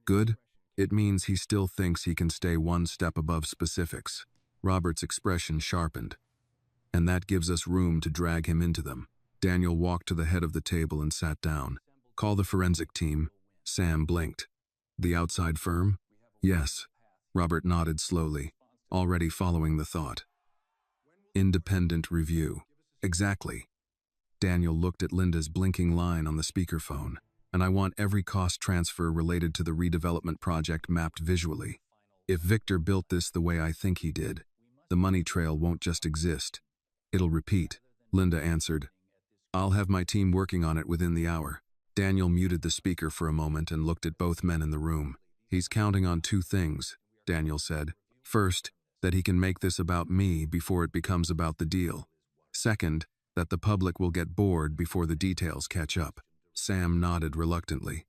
Good? It means he still thinks he can stay one step above specifics. Robert's expression sharpened. And that gives us room to drag him into them. Daniel walked to the head of the table and sat down. Call the forensic team. Sam blinked. The outside firm? Yes. Robert nodded slowly, already following the thought. Independent review. Exactly. Daniel looked at Linda's blinking line on the speakerphone. And I want every cost transfer related to the redevelopment project mapped visually. If Victor built this the way I think he did, the money trail won't just exist. It'll repeat. Linda answered. I'll have my team working on it within the hour. Daniel muted the speaker for a moment and looked at both men in the room. He's counting on two things, Daniel said. First, that he can make this about me before it becomes about the deal. Second, that the public will get bored before the details catch up. Sam nodded reluctantly.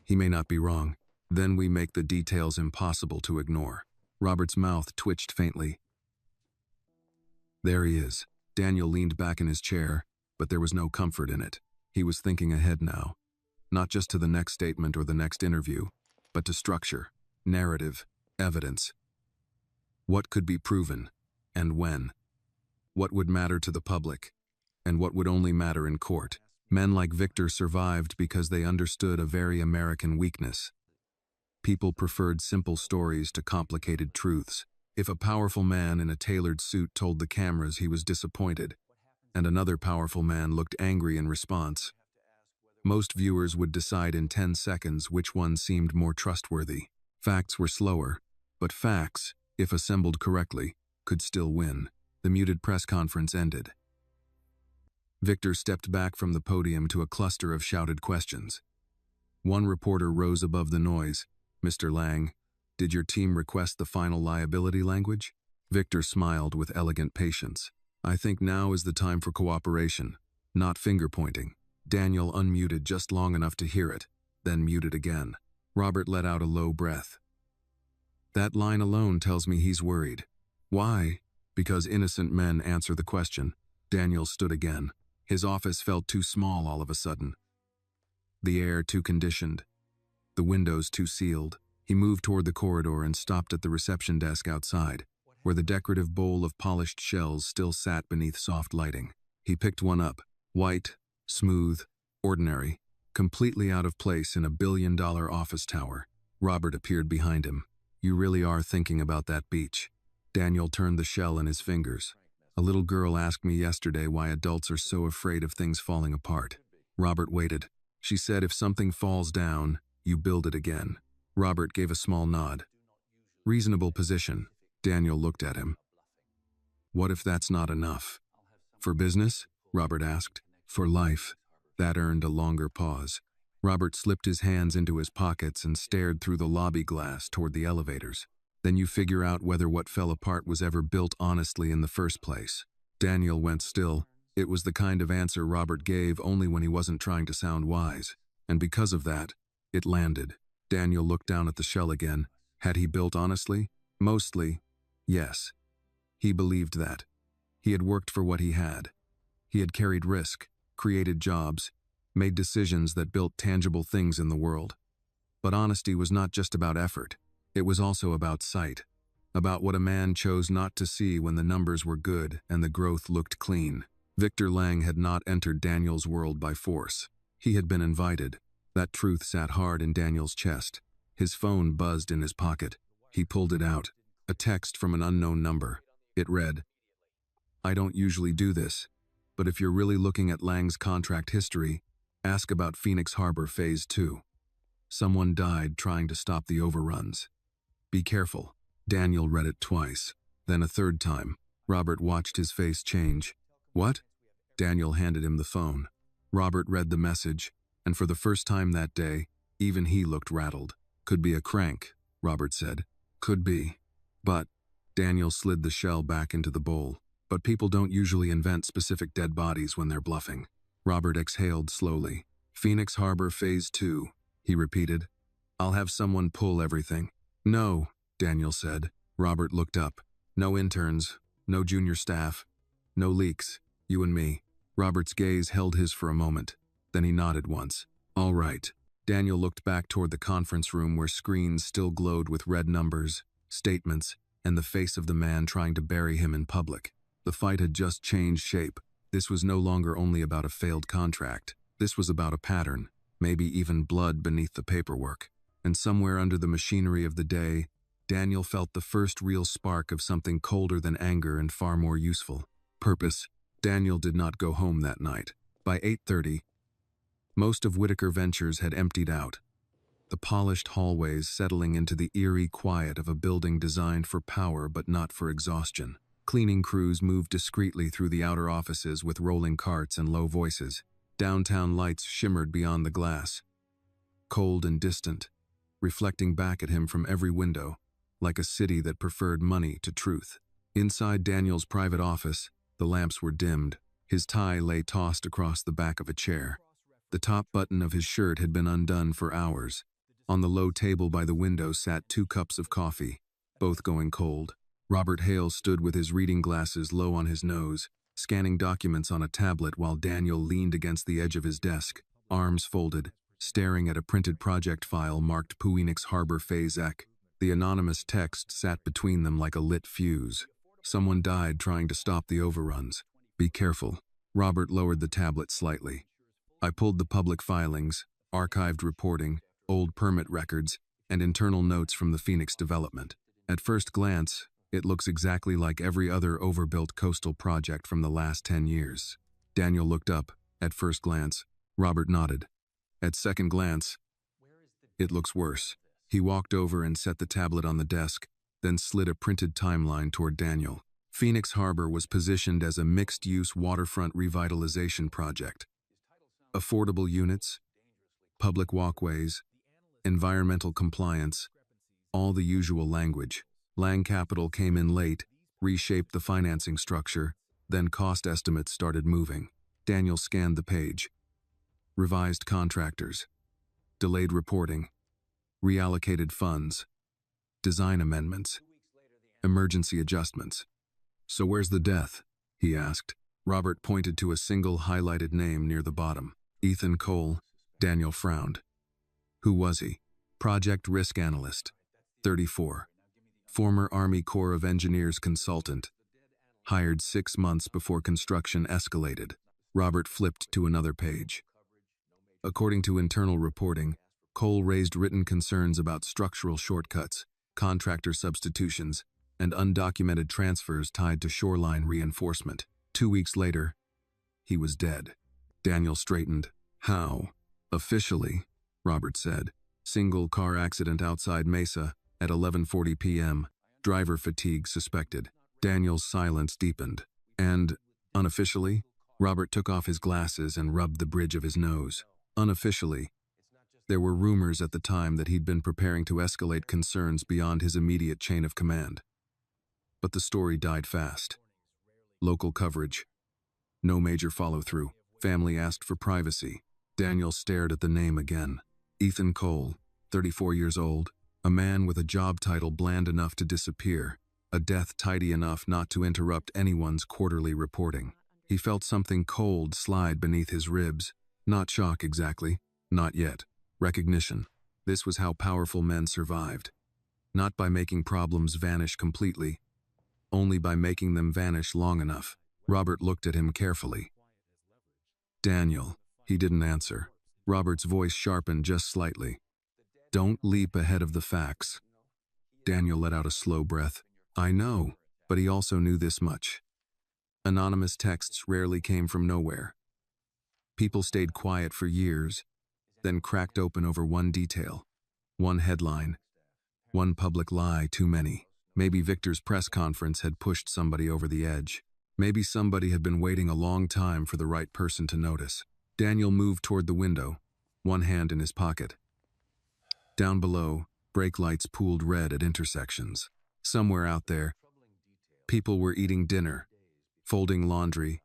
He may not be wrong. Then we make the details impossible to ignore. Robert's mouth twitched faintly. There he is. Daniel leaned back in his chair, but there was no comfort in it. He was thinking ahead now. Not just to the next statement or the next interview, but to structure, narrative, evidence. What could be proven, and when? What would matter to the public, and what would only matter in court? Men like Victor survived because they understood a very American weakness. People preferred simple stories to complicated truths. If a powerful man in a tailored suit told the cameras he was disappointed, and another powerful man looked angry in response, most viewers would decide in 10 seconds which one seemed more trustworthy. Facts were slower, but facts, if assembled correctly, could still win. The muted press conference ended. Victor stepped back from the podium to a cluster of shouted questions. One reporter rose above the noise. Mr. Lang, did your team request the final liability language? Victor smiled with elegant patience. I think now is the time for cooperation, not finger-pointing. Daniel unmuted just long enough to hear it, then muted again. Robert let out a low breath. That line alone tells me he's worried. Why? Because innocent men answer the question. Daniel stood again. His office felt too small all of a sudden. The air too conditioned. The windows too sealed. He moved toward the corridor and stopped at the reception desk outside, where the decorative bowl of polished shells still sat beneath soft lighting. He picked one up, white, smooth, ordinary, completely out of place in a billion-dollar office tower. Robert appeared behind him. You really are thinking about that beach. Daniel turned the shell in his fingers. A little girl asked me yesterday why adults are so afraid of things falling apart. Robert waited. She said if something falls down, you build it again. Robert gave a small nod. Reasonable position. Daniel looked at him. What if that's not enough? For business? Robert asked. For life. That earned a longer pause. Robert slipped his hands into his pockets and stared through the lobby glass toward the elevators. Then you figure out whether what fell apart was ever built honestly in the first place. Daniel went still. It was the kind of answer Robert gave only when he wasn't trying to sound wise. And because of that, it landed. Daniel looked down at the shell again. Had he built honestly? Mostly, yes. He believed that. He had worked for what he had. He had carried risk, created jobs, made decisions that built tangible things in the world. But honesty was not just about effort. It was also about sight, about what a man chose not to see when the numbers were good and the growth looked clean. Victor Lang had not entered Daniel's world by force. He had been invited. That truth sat hard in Daniel's chest. His phone buzzed in his pocket. He pulled it out. A text from an unknown number. It read, I don't usually do this, but if you're really looking at Lang's contract history, ask about Phoenix Harbor Phase 2. Someone died trying to stop the overruns. Be careful. Daniel read it twice, then a third time. Robert watched his face change. What? Daniel handed him the phone. Robert read the message, and for the first time that day, even he looked rattled. Could be a crank, Robert said. Could be. But, Daniel slid the shell back into the bowl. But people don't usually invent specific dead bodies when they're bluffing. Robert exhaled slowly. Phoenix Harbor Phase 2, he repeated. I'll have someone pull everything. No, Daniel said. Robert looked up. No interns, no junior staff, no leaks, you and me. Robert's gaze held his for a moment. Then he nodded once. All right. Daniel looked back toward the conference room where screens still glowed with red numbers, statements, and the face of the man trying to bury him in public. The fight had just changed shape. This was no longer only about a failed contract. This was about a pattern, maybe even blood beneath the paperwork. And somewhere under the machinery of the day, Daniel felt the first real spark of something colder than anger and far more useful. Purpose. Daniel did not go home that night. By 8:30, most of Whitaker Ventures had emptied out, the polished hallways settling into the eerie quiet of a building designed for power but not for exhaustion. Cleaning crews moved discreetly through the outer offices with rolling carts and low voices. Downtown lights shimmered beyond the glass, cold and distant, reflecting back at him from every window, like a city that preferred money to truth. Inside Daniel's private office, the lamps were dimmed. His tie lay tossed across the back of a chair. The top button of his shirt had been undone for hours. On the low table by the window sat 2 cups of coffee, both going cold. Robert Hale stood with his reading glasses low on his nose, scanning documents on a tablet while Daniel leaned against the edge of his desk, arms folded, staring at a printed project file marked Phoenix Harbor Phase Ec. The anonymous text sat between them like a lit fuse. Someone died trying to stop the overruns. Be careful. Robert lowered the tablet slightly. I pulled the public filings, archived reporting, old permit records, and internal notes from the Phoenix development. At first glance, it looks exactly like every other overbuilt coastal project from the last 10 years. Daniel looked up. At first glance, Robert nodded. At second glance, it looks worse. He walked over and set the tablet on the desk, then slid a printed timeline toward Daniel. Phoenix Harbor was positioned as a mixed-use waterfront revitalization project. Affordable units, public walkways, environmental compliance, all the usual language. Land Capital came in late, reshaped the financing structure, then cost estimates started moving. Daniel scanned the page. Revised contractors, delayed reporting, reallocated funds, design amendments, emergency adjustments. So where's the death? He asked. Robert pointed to a single highlighted name near the bottom. Ethan Cole. Daniel frowned. Who was he? Project Risk Analyst. 34. Former Army Corps of Engineers consultant. Hired 6 months before construction escalated. Robert flipped to another page. According to internal reporting, Cole raised written concerns about structural shortcuts, contractor substitutions, and undocumented transfers tied to shoreline reinforcement. 2 weeks later, he was dead. Daniel straightened. How? Officially, Robert said. Single car accident outside Mesa at 11:40 p.m. Driver fatigue suspected. Daniel's silence deepened. And, unofficially? Robert took off his glasses and rubbed the bridge of his nose. Unofficially, there were rumors at the time that he'd been preparing to escalate concerns beyond his immediate chain of command. But the story died fast. Local coverage. No major follow-through. Family asked for privacy. Daniel stared at the name again. Ethan Cole, 34 years old, a man with a job title bland enough to disappear, a death tidy enough not to interrupt anyone's quarterly reporting. He felt something cold slide beneath his ribs. Not shock exactly. Not yet. Recognition. This was how powerful men survived. Not by making problems vanish completely, only by making them vanish long enough. Robert looked at him carefully. Daniel. He didn't answer. Robert's voice sharpened just slightly. Don't leap ahead of the facts. Daniel let out a slow breath. I know, but he also knew this much. Anonymous texts rarely came from nowhere. People stayed quiet for years, then cracked open over one detail, one headline, one public lie too many. Maybe Victor's press conference had pushed somebody over the edge. Maybe somebody had been waiting a long time for the right person to notice. Daniel moved toward the window, one hand in his pocket. Down below, brake lights pooled red at intersections. Somewhere out there, people were eating dinner, folding laundry,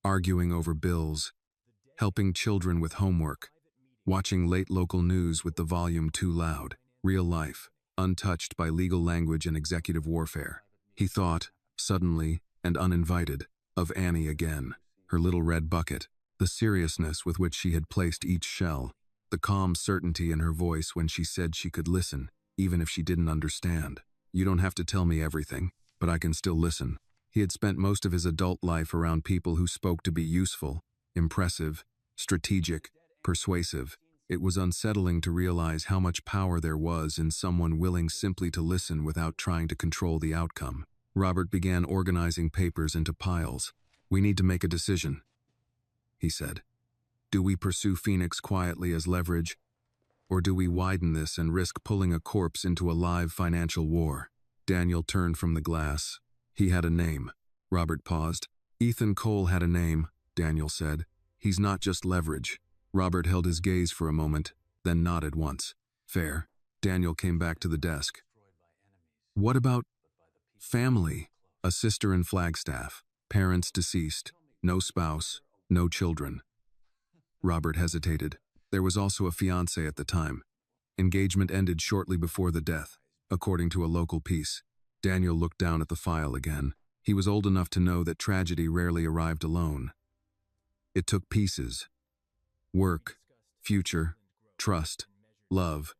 arguing over bills, helping children with homework, watching late local news with the volume too loud, real life, untouched by legal language and executive warfare. He thought, suddenly and uninvited, of Annie again, her little red bucket, the seriousness with which she had placed each shell, the calm certainty in her voice when she said she could listen, even if she didn't understand. You don't have to tell me everything, but I can still listen. He had spent most of his adult life around people who spoke to be useful, impressive, strategic, persuasive. It was unsettling to realize how much power there was in someone willing simply to listen without trying to control the outcome. Robert began organizing papers into piles. We need to make a decision, he said. Do we pursue Phoenix quietly as leverage, or do we widen this and risk pulling a corpse into a live financial war? Daniel turned from the glass. He had a name. Robert paused. Ethan Cole had a name, Daniel said. He's not just leverage. Robert held his gaze for a moment, then nodded once. Fair. Daniel came back to the desk. What about family? A sister in Flagstaff, parents deceased, no spouse, no children. Robert hesitated. There was also a fiancé at the time. Engagement ended shortly before the death, according to a local piece. Daniel looked down at the file again. He was old enough to know that tragedy rarely arrived alone. It took pieces. Work, future, trust, love,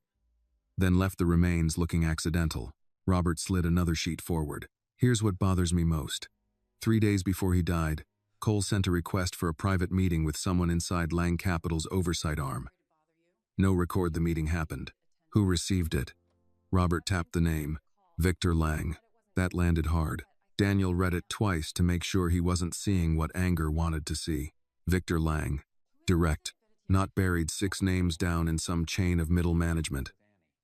then left the remains looking accidental. Robert slid another sheet forward. Here's what bothers me most. 3 days before he died, Cole sent a request for a private meeting with someone inside Lang Capital's oversight arm. No record the meeting happened. Who received it? Robert tapped the name. Victor Lang. That landed hard. Daniel read it twice to make sure he wasn't seeing what anger wanted to see. Victor Lang. Direct. Not buried 6 names down in some chain of middle management.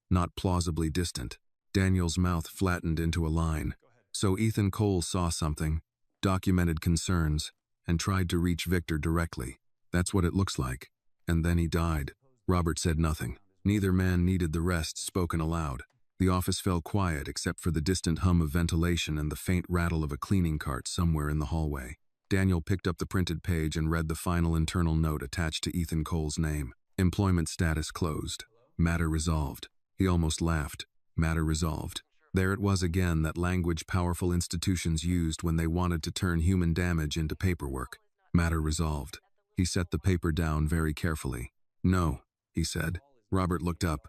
Not plausibly distant. Daniel's mouth flattened into a line. So Ethan Cole saw something, documented concerns, and tried to reach Victor directly. That's what it looks like. And then he died. Robert said nothing. Neither man needed the rest spoken aloud. The office fell quiet except for the distant hum of ventilation and the faint rattle of a cleaning cart somewhere in the hallway. Daniel picked up the printed page and read the final internal note attached to Ethan Cole's name. Employment status closed. Matter resolved. He almost laughed. Matter resolved. There it was again, that language powerful institutions used when they wanted to turn human damage into paperwork. Matter resolved. He set the paper down very carefully. No, he said. Robert looked up.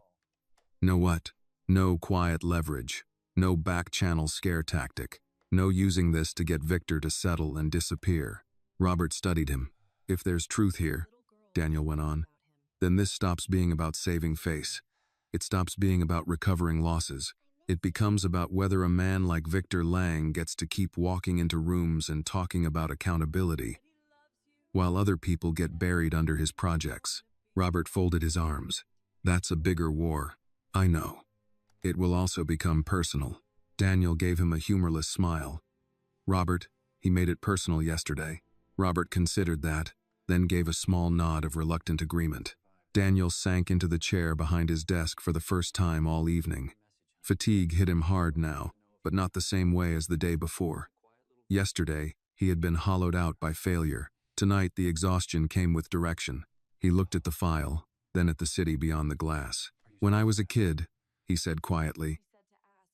No what? No quiet leverage. No back-channel scare tactic. No using this to get Victor to settle and disappear. Robert studied him. If there's truth here, Daniel went on, then this stops being about saving face. It stops being about recovering losses. It becomes about whether a man like Victor Lang gets to keep walking into rooms and talking about accountability, while other people get buried under his projects. Robert folded his arms. That's a bigger war. I know. It will also become personal. Daniel gave him a humorless smile. Robert, he made it personal yesterday. Robert considered that, then gave a small nod of reluctant agreement. Daniel sank into the chair behind his desk for the first time all evening. Fatigue hit him hard now, but not the same way as the day before. Yesterday, he had been hollowed out by failure. Tonight, the exhaustion came with direction. He looked at the file, then at the city beyond the glass. When I was a kid, he said quietly,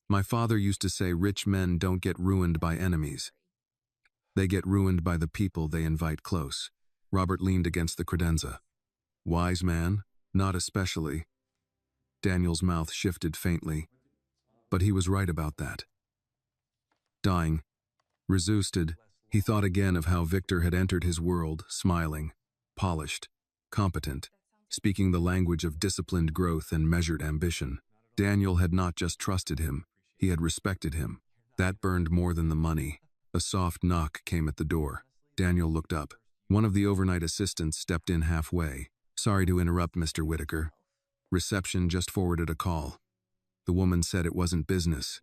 my father used to say rich men don't get ruined by enemies. They get ruined by the people they invite close. Robert leaned against the credenza. Wise man? Not especially. Daniel's mouth shifted faintly. But he was right about that. Dying. Resuscited, he thought again of how Victor had entered his world, smiling, polished, competent, speaking the language of disciplined growth and measured ambition. Daniel had not just trusted him, he had respected him. That burned more than the money. A soft knock came at the door. Daniel looked up. One of the overnight assistants stepped in halfway. Sorry to interrupt, Mr. Whitaker. Reception just forwarded a call. The woman said it wasn't business,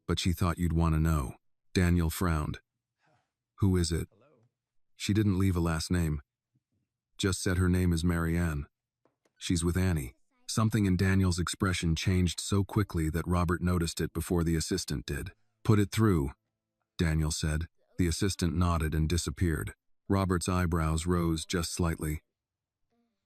but she thought you'd want to know. Daniel frowned. Who is it? She didn't leave a last name. Just said her name is Marianne. She's with Annie. Something in Daniel's expression changed so quickly that Robert noticed it before the assistant did. Put it through, Daniel said. The assistant nodded and disappeared. Robert's eyebrows rose just slightly.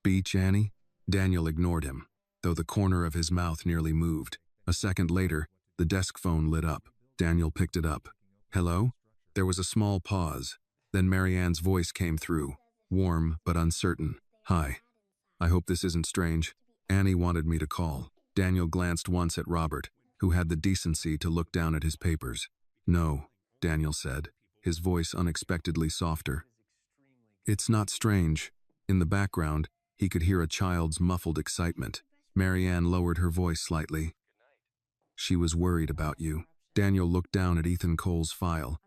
Beach, Annie? Daniel ignored him, though the corner of his mouth nearly moved. A second later, the desk phone lit up. Daniel picked it up. Hello? There was a small pause. Then Marianne's voice came through, warm but uncertain. Hi. I hope this isn't strange. Annie wanted me to call. Daniel glanced once at Robert, who had the decency to look down at his papers. No, Daniel said, his voice unexpectedly softer. It's not strange. In the background, he could hear a child's muffled excitement. Marianne lowered her voice slightly. She was worried about you. Daniel looked down at Ethan Cole's file,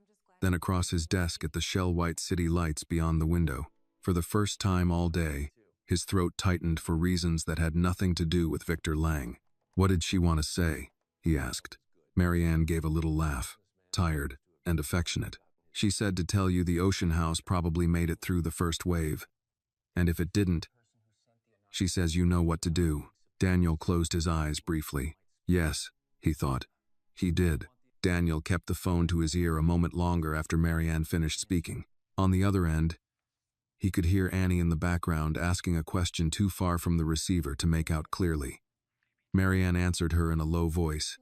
then across his desk at the shell-white city lights beyond the window. For the first time all day, his throat tightened for reasons that had nothing to do with Victor Lang. What did she want to say? He asked. Marianne gave a little laugh, tired and affectionate. She said to tell you the Ocean House probably made it through the first wave. And if it didn't, she says you know what to do. Daniel closed his eyes briefly. Yes, he thought. He did. Daniel kept the phone to his ear a moment longer after Marianne finished speaking. On the other end, he could hear Annie in the background asking a question too far from the receiver to make out clearly. Marianne answered her in a low voice,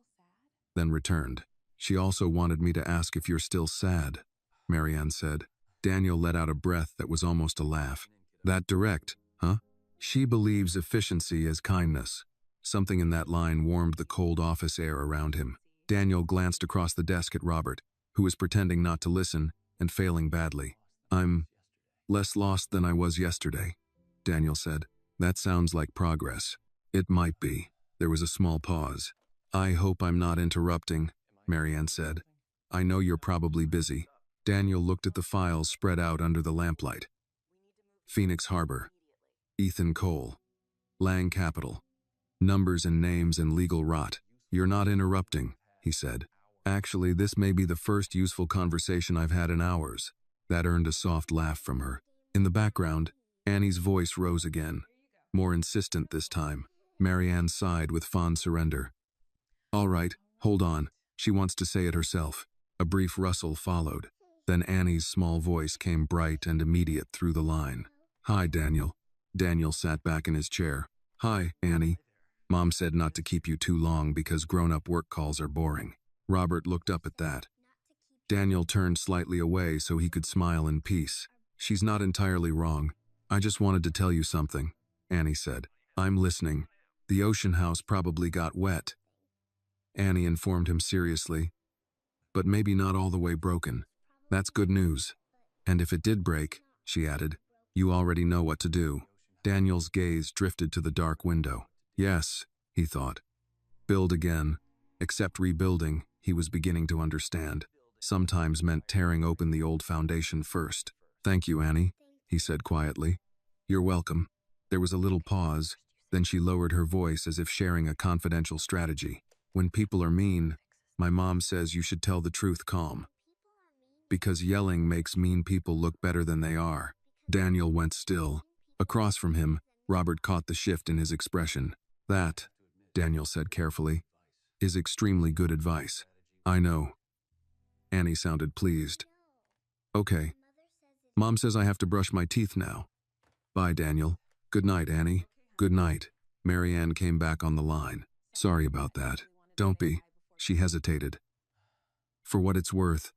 then returned. She also wanted me to ask if you're still sad, Marianne said. Daniel let out a breath that was almost a laugh. That direct, huh? She believes efficiency is kindness. Something in that line warmed the cold office air around him. Daniel glanced across the desk at Robert, who was pretending not to listen and failing badly. I'm less lost than I was yesterday, Daniel said. That sounds like progress. It might be. There was a small pause. I hope I'm not interrupting, Marianne said. I know you're probably busy. Daniel looked at the files spread out under the lamplight. Phoenix Harbor. Ethan Cole. Lang Capital. Numbers and names and legal rot. You're not interrupting, he said. Actually, this may be the first useful conversation I've had in hours. That earned a soft laugh from her. In the background, Annie's voice rose again, more insistent this time. Marianne sighed with fond surrender. All right, hold on. She wants to say it herself. A brief rustle followed. Then Annie's small voice came bright and immediate through the line. Hi, Daniel. Daniel sat back in his chair. Hi, Annie. Mom said not to keep you too long because grown-up work calls are boring. Robert looked up at that. Daniel turned slightly away so he could smile in peace. She's not entirely wrong. I just wanted to tell you something, Annie said. I'm listening. The Ocean House probably got wet. Annie informed him seriously. But maybe not all the way broken. That's good news. And if it did break, she added, you already know what to do. Daniel's gaze drifted to the dark window. Yes, he thought. Build again. Except rebuilding, he was beginning to understand, sometimes meant tearing open the old foundation first. Thank you, Annie, he said quietly. You're welcome. There was a little pause, then she lowered her voice as if sharing a confidential strategy. When people are mean, my mom says you should tell the truth calm. Because yelling makes mean people look better than they are. Daniel went still. Across from him, Robert caught the shift in his expression. That, Daniel said carefully, is extremely good advice. I know. Annie sounded pleased. Okay. Mom says I have to brush my teeth now. Bye, Daniel. Good night, Annie. Good night. Marianne came back on the line. Sorry about that. Don't be. She hesitated. For what it's worth,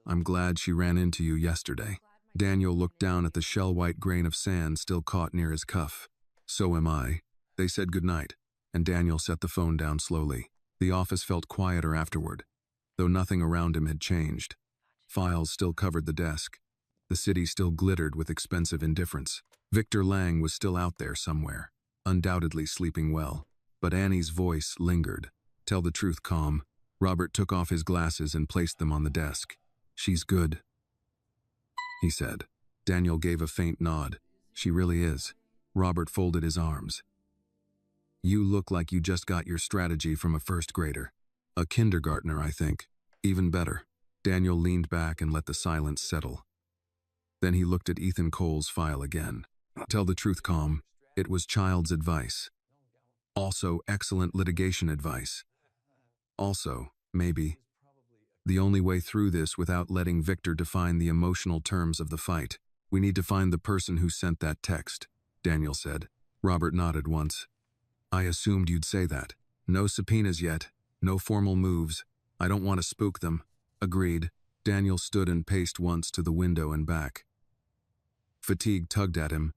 I'm glad she ran into you yesterday. Daniel looked down at the shell-white grain of sand still caught near his cuff. So am I. They said goodnight, and Daniel set the phone down slowly. The office felt quieter afterward, though nothing around him had changed. Files still covered the desk. The city still glittered with expensive indifference. Victor Lang was still out there somewhere, undoubtedly sleeping well. But Annie's voice lingered. Tell the truth, calm. Robert took off his glasses and placed them on the desk. She's good, he said. Daniel gave a faint nod. She really is. Robert folded his arms. You look like you just got your strategy from a first grader. A kindergartner, I think. Even better. Daniel leaned back and let the silence settle. Then he looked at Ethan Cole's file again. Tell the truth, calm. It was child's advice. Also, excellent litigation advice. Also, maybe, the only way through this without letting Victor define the emotional terms of the fight. We need to find the person who sent that text. Daniel said. Robert nodded once. I assumed you'd say that. No subpoenas yet. No formal moves. I don't want to spook them. Agreed. Daniel stood and paced once to the window and back. Fatigue tugged at him,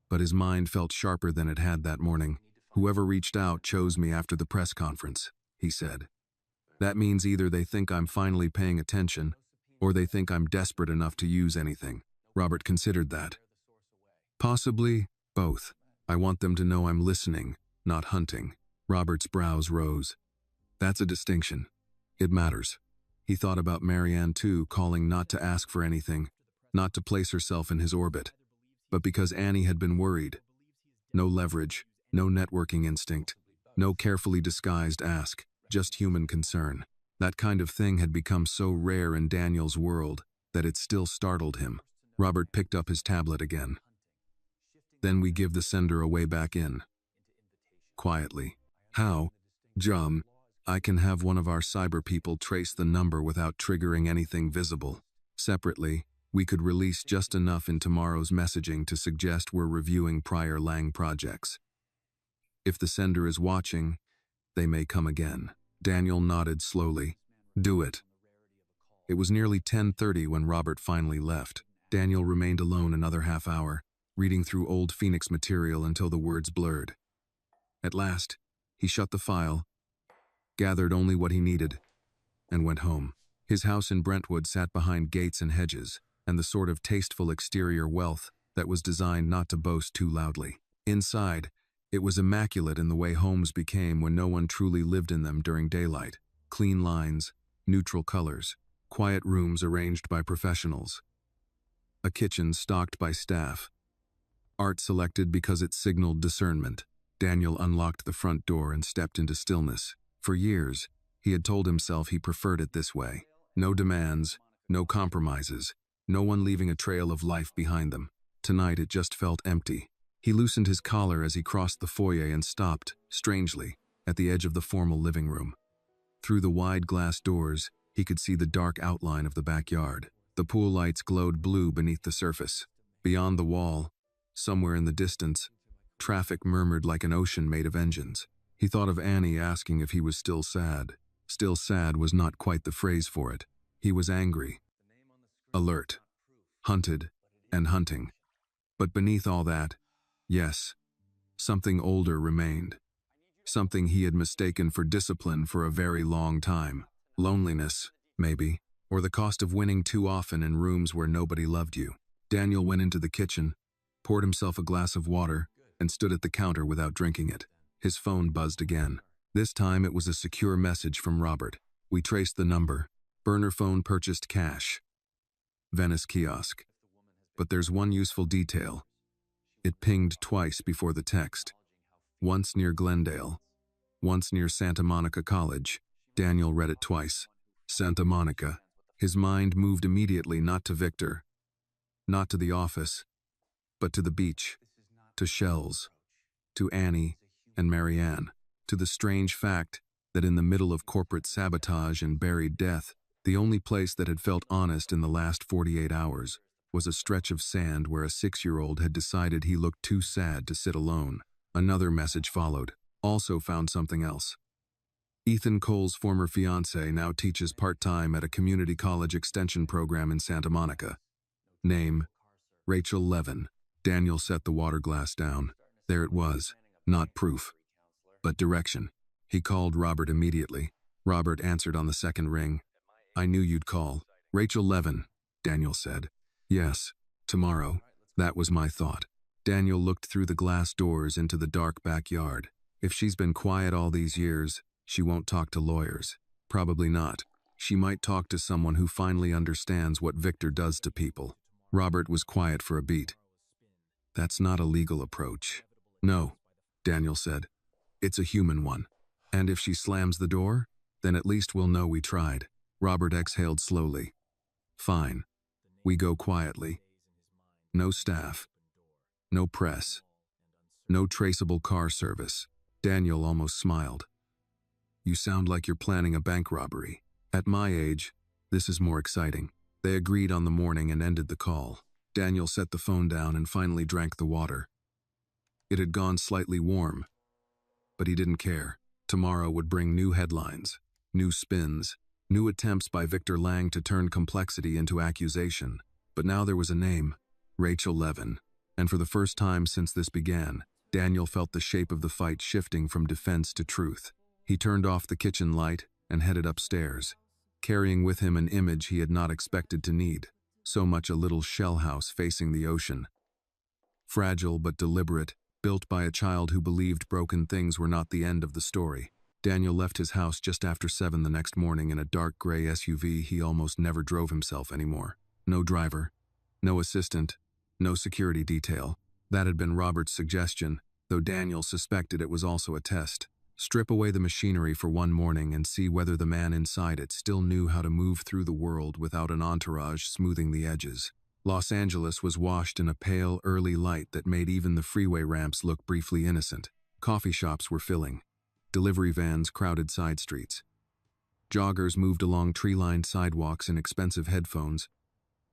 but his mind felt sharper than it had that morning. Whoever reached out chose me after the press conference, he said. That means either they think I'm finally paying attention, or they think I'm desperate enough to use anything. Robert considered that. Possibly both. I want them to know I'm listening, not hunting. Robert's brows rose. That's a distinction. It matters. He thought about Marianne too, calling not to ask for anything, not to place herself in his orbit, but because Annie had been worried. No leverage, no networking instinct, no carefully disguised ask, just human concern. That kind of thing had become so rare in Daniel's world that it still startled him. Robert picked up his tablet again. Then we give the sender a way back in. Quietly. How? I can have one of our cyber people trace the number without triggering anything visible. Separately, we could release just enough in tomorrow's messaging to suggest we're reviewing prior Lang projects. If the sender is watching, they may come again. Daniel nodded slowly. Do it. It was nearly 10:30 when Robert finally left. Daniel remained alone another half hour, reading through old Phoenix material until the words blurred. At last, he shut the file, gathered only what he needed, and went home. His house in Brentwood sat behind gates and hedges, and the sort of tasteful exterior wealth that was designed not to boast too loudly. Inside, it was immaculate in the way homes became when no one truly lived in them during daylight. Clean lines, neutral colors, quiet rooms arranged by professionals. A kitchen stocked by staff. Art selected because it signaled discernment. Daniel unlocked the front door and stepped into stillness. For years, he had told himself he preferred it this way. No demands, no compromises, no one leaving a trail of life behind them. Tonight it just felt empty. He loosened his collar as he crossed the foyer and stopped, strangely, at the edge of the formal living room. Through the wide glass doors, he could see the dark outline of the backyard. The pool lights glowed blue beneath the surface. Beyond the wall, somewhere in the distance, traffic murmured like an ocean made of engines. He thought of Annie asking if he was still sad. Still sad was not quite the phrase for it. He was angry, alert, hunted, and hunting. But beneath all that, yes, something older remained. Something he had mistaken for discipline for a very long time. Loneliness, maybe, or the cost of winning too often in rooms where nobody loved you. Daniel went into the kitchen, poured himself a glass of water, and stood at the counter without drinking it. His phone buzzed again. This time it was a secure message from Robert. We traced the number. Burner phone purchased cash. Venice kiosk. But there's one useful detail. It pinged twice before the text. Once near Glendale. Once near Santa Monica College. Daniel read it twice. Santa Monica. His mind moved immediately not to Victor, not to the office, but to the beach, to shells, to Annie and Marianne, to the strange fact that in the middle of corporate sabotage and buried death, the only place that had felt honest in the last 48 hours was a stretch of sand where a 6-year-old had decided he looked too sad to sit alone. Another message followed, also found something else. Ethan Cole's former fiancée now teaches part-time at a community college extension program in Santa Monica. Name, Rachel Levin. Daniel set the water glass down. There it was, not proof, but direction. He called Robert immediately. Robert answered on the second ring. I knew you'd call. Rachel Levin, Daniel said. Yes, tomorrow. That was my thought. Daniel looked through the glass doors into the dark backyard. If she's been quiet all these years, she won't talk to lawyers. Probably not. She might talk to someone who finally understands what Victor does to people. Robert was quiet for a beat. That's not a legal approach. No, Daniel said. It's a human one. And if she slams the door, then at least we'll know we tried. Robert exhaled slowly. Fine. We go quietly. No staff. No press. No traceable car service. Daniel almost smiled. You sound like you're planning a bank robbery. At my age, this is more exciting. They agreed on the morning and ended the call. Daniel set the phone down and finally drank the water. It had gone slightly warm, but he didn't care. Tomorrow would bring new headlines, new spins, new attempts by Victor Lang to turn complexity into accusation. But now there was a name, Rachel Levin. And for the first time since this began, Daniel felt the shape of the fight shifting from defense to truth. He turned off the kitchen light and headed upstairs, carrying with him an image he had not expected to need, so much a little shell house facing the ocean. Fragile but deliberate, built by a child who believed broken things were not the end of the story. Daniel left his house just after 7 the next morning in a dark gray SUV he almost never drove himself anymore. No driver, no assistant, no security detail. That had been Robert's suggestion, though Daniel suspected it was also a test. Strip away the machinery for one morning and see whether the man inside it still knew how to move through the world without an entourage smoothing the edges. Los Angeles was washed in a pale, early light that made even the freeway ramps look briefly innocent. Coffee shops were filling. Delivery vans crowded side streets. Joggers moved along tree-lined sidewalks in expensive headphones,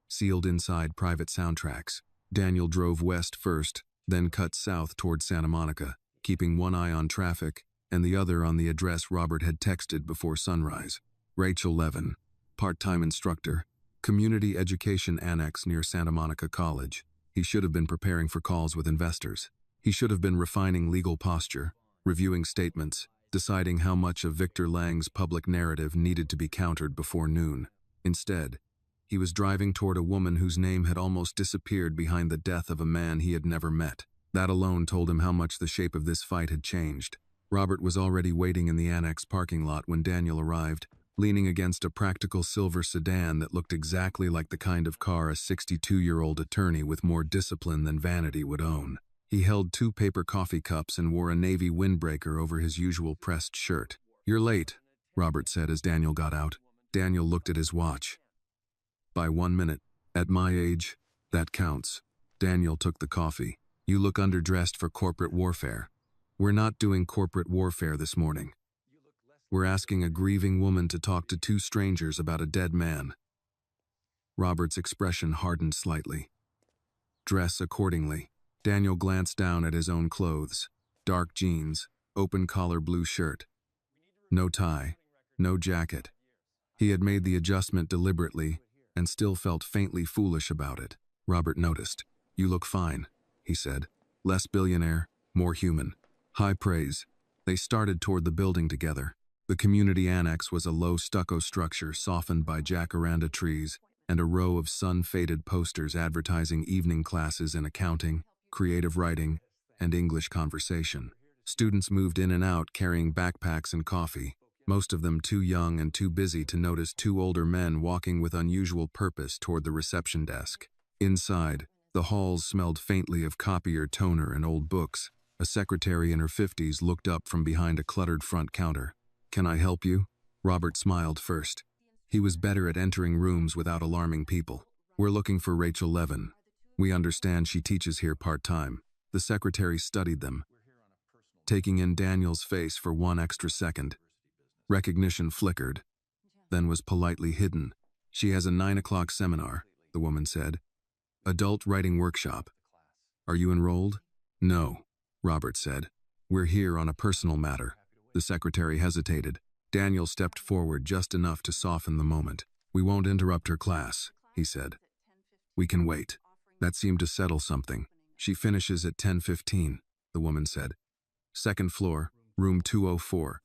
sealed inside private soundtracks. Daniel drove west first, then cut south toward Santa Monica, keeping one eye on traffic and the other on the address Robert had texted before sunrise. Rachel Levin, part-time instructor, Community Education Annex near Santa Monica College. He should have been preparing for calls with investors. He should have been refining legal posture, reviewing statements, deciding how much of Victor Lang's public narrative needed to be countered before noon. Instead, he was driving toward a woman whose name had almost disappeared behind the death of a man he had never met. That alone told him how much the shape of this fight had changed. Robert was already waiting in the annex parking lot when Daniel arrived, leaning against a practical silver sedan that looked exactly like the kind of car a 62-year-old attorney with more discipline than vanity would own. He held 2 paper coffee cups and wore a navy windbreaker over his usual pressed shirt. "You're late," Robert said as Daniel got out. Daniel looked at his watch. "By 1 minute. At my age, that counts." Daniel took the coffee. "You look underdressed for corporate warfare." "We're not doing corporate warfare this morning. We're asking a grieving woman to talk to 2 strangers about a dead man." Robert's expression hardened slightly. "Dress accordingly." Daniel glanced down at his own clothes. Dark jeans, open-collar blue shirt. No tie, no jacket. He had made the adjustment deliberately and still felt faintly foolish about it. Robert noticed. "You look fine," he said. "Less billionaire, more human." High praise. They started toward the building together. The community annex was a low stucco structure softened by jacaranda trees and a row of sun-faded posters advertising evening classes in accounting, creative writing, and English conversation. Students moved in and out carrying backpacks and coffee, most of them too young and too busy to notice 2 older men walking with unusual purpose toward the reception desk. Inside, the halls smelled faintly of copier, toner, and old books. A secretary in her 50s looked up from behind a cluttered front counter. "Can I help you?" Robert smiled first. He was better at entering rooms without alarming people. "We're looking for Rachel Levin. We understand she teaches here part-time." The secretary studied them, taking in Daniel's face for 1 extra second. Recognition flickered, then was politely hidden. "She has a 9 o'clock seminar," the woman said. "Adult writing workshop. Are you enrolled?" "No," Robert said. "We're here on a personal matter." The secretary hesitated. Daniel stepped forward just enough to soften the moment. "We won't interrupt her class," he said. "We can wait." That seemed to settle something. "She finishes at 10:15, the woman said. "Second floor, room 204.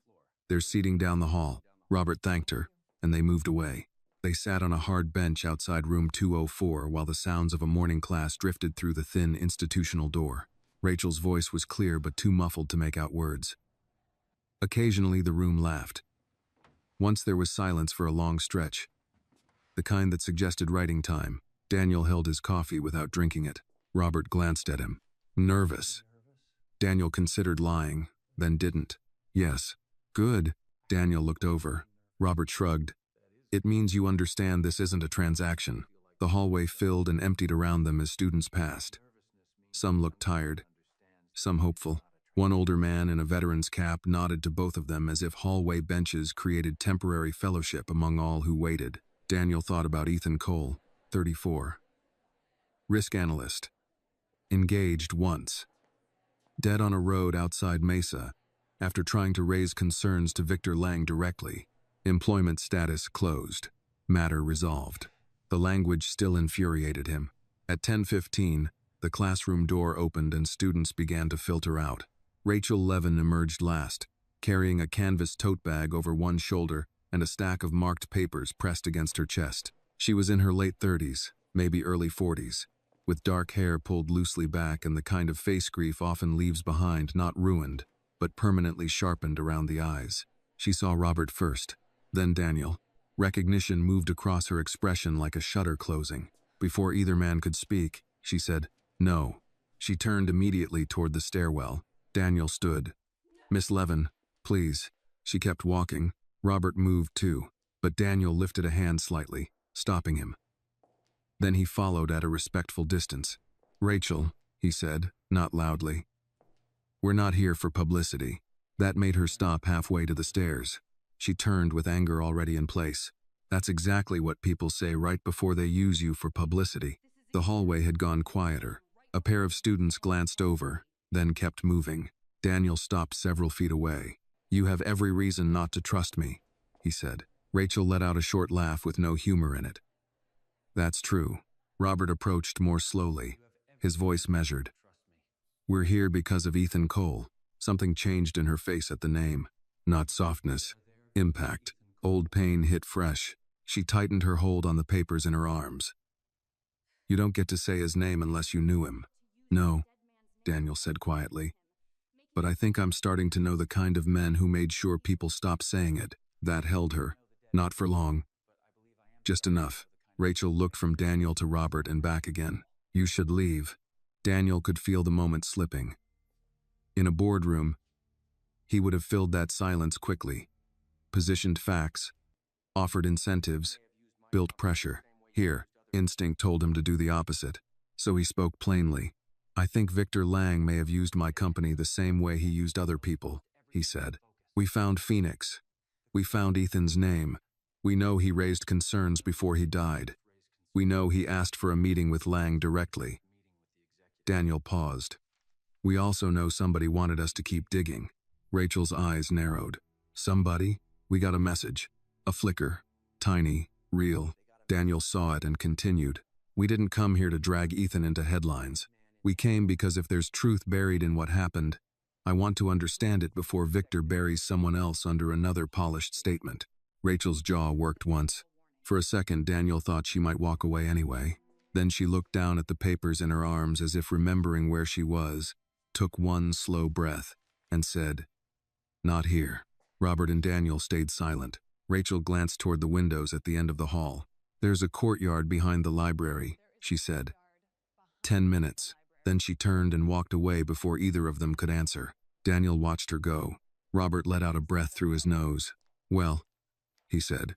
There's seating down the hall." Robert thanked her, and they moved away. They sat on a hard bench outside room 204 while the sounds of a morning class drifted through the thin institutional door. Rachel's voice was clear but too muffled to make out words. Occasionally the room laughed. Once there was silence for a long stretch, the kind that suggested writing time. Daniel held his coffee without drinking it. Robert glanced at him. "Nervous." Daniel considered lying, then didn't. "Yes." "Good." Daniel looked over. Robert shrugged. "It means you understand this isn't a transaction." The hallway filled and emptied around them as students passed. Some looked tired, some hopeful. One older man in a veteran's cap nodded to both of them as if hallway benches created temporary fellowship among all who waited. Daniel thought about Ethan Cole, 34. Risk analyst. Engaged once. dead on a road outside Mesa, after trying to raise concerns to Victor Lang directly. Employment status closed. Matter resolved. The language still infuriated him. At 10:15, the classroom door opened and students began to filter out. Rachel Levin emerged last, carrying a canvas tote bag over one shoulder and a stack of marked papers pressed against her chest. She was in her late 30s, maybe early 40s, with dark hair pulled loosely back and the kind of face grief often leaves behind, not ruined, but permanently sharpened around the eyes. She saw Robert first, then Daniel. Recognition moved across her expression like a shutter closing. Before either man could speak, she said, "No." She turned immediately toward the stairwell. Daniel stood. "Miss Levin, please." She kept walking. Robert moved too, but Daniel lifted a hand slightly, stopping him. Then he followed at a respectful distance. "Rachel," he said, not loudly. "We're not here for publicity." That made her stop halfway to the stairs. She turned with anger already in place. That's exactly what people say right before they use you for publicity. The hallway had gone quieter. A pair of students glanced over, then kept moving. Daniel stopped several feet away. "You have every reason not to trust me," he said. Rachel let out a short laugh with no humor in it. "That's true." Robert approached more slowly, his voice measured. "We're here because of Ethan Cole." Something changed in her face at the name. Not softness. Impact. Old pain hit fresh. She tightened her hold on the papers in her arms. "You don't get to say his name unless you knew him." "No," Daniel said quietly. "But I think I'm starting to know the kind of men who made sure people stopped saying it." That held her. Not for long. Just enough. Rachel looked from Daniel to Robert and back again. "You should leave." Daniel could feel the moment slipping. In a boardroom, he would have filled that silence quickly. Positioned facts, offered incentives, built pressure. Here, instinct told him to do the opposite. So he spoke plainly. "I think Victor Lang may have used my company the same way he used other people," he said. "We found Phoenix. We found Ethan's name. We know he raised concerns before he died. We know he asked for a meeting with Lang directly." Daniel paused. "We also know somebody wanted us to keep digging." Rachel's eyes narrowed. "Somebody?" "We got a message. A flicker. Tiny. Real." Daniel saw it and continued. "We didn't come here to drag Ethan into headlines. We came because if there's truth buried in what happened, I want to understand it before Victor buries someone else under another polished statement." Rachel's jaw worked once. For a second, Daniel thought she might walk away anyway. Then she looked down at the papers in her arms as if remembering where she was, took one slow breath, and said, "Not here." Robert and Daniel stayed silent. Rachel glanced toward the windows at the end of the hall. "There's a courtyard behind the library," she said. 10 minutes. Then she turned and walked away before either of them could answer. Daniel watched her go. Robert let out a breath through his nose. "Well," he said.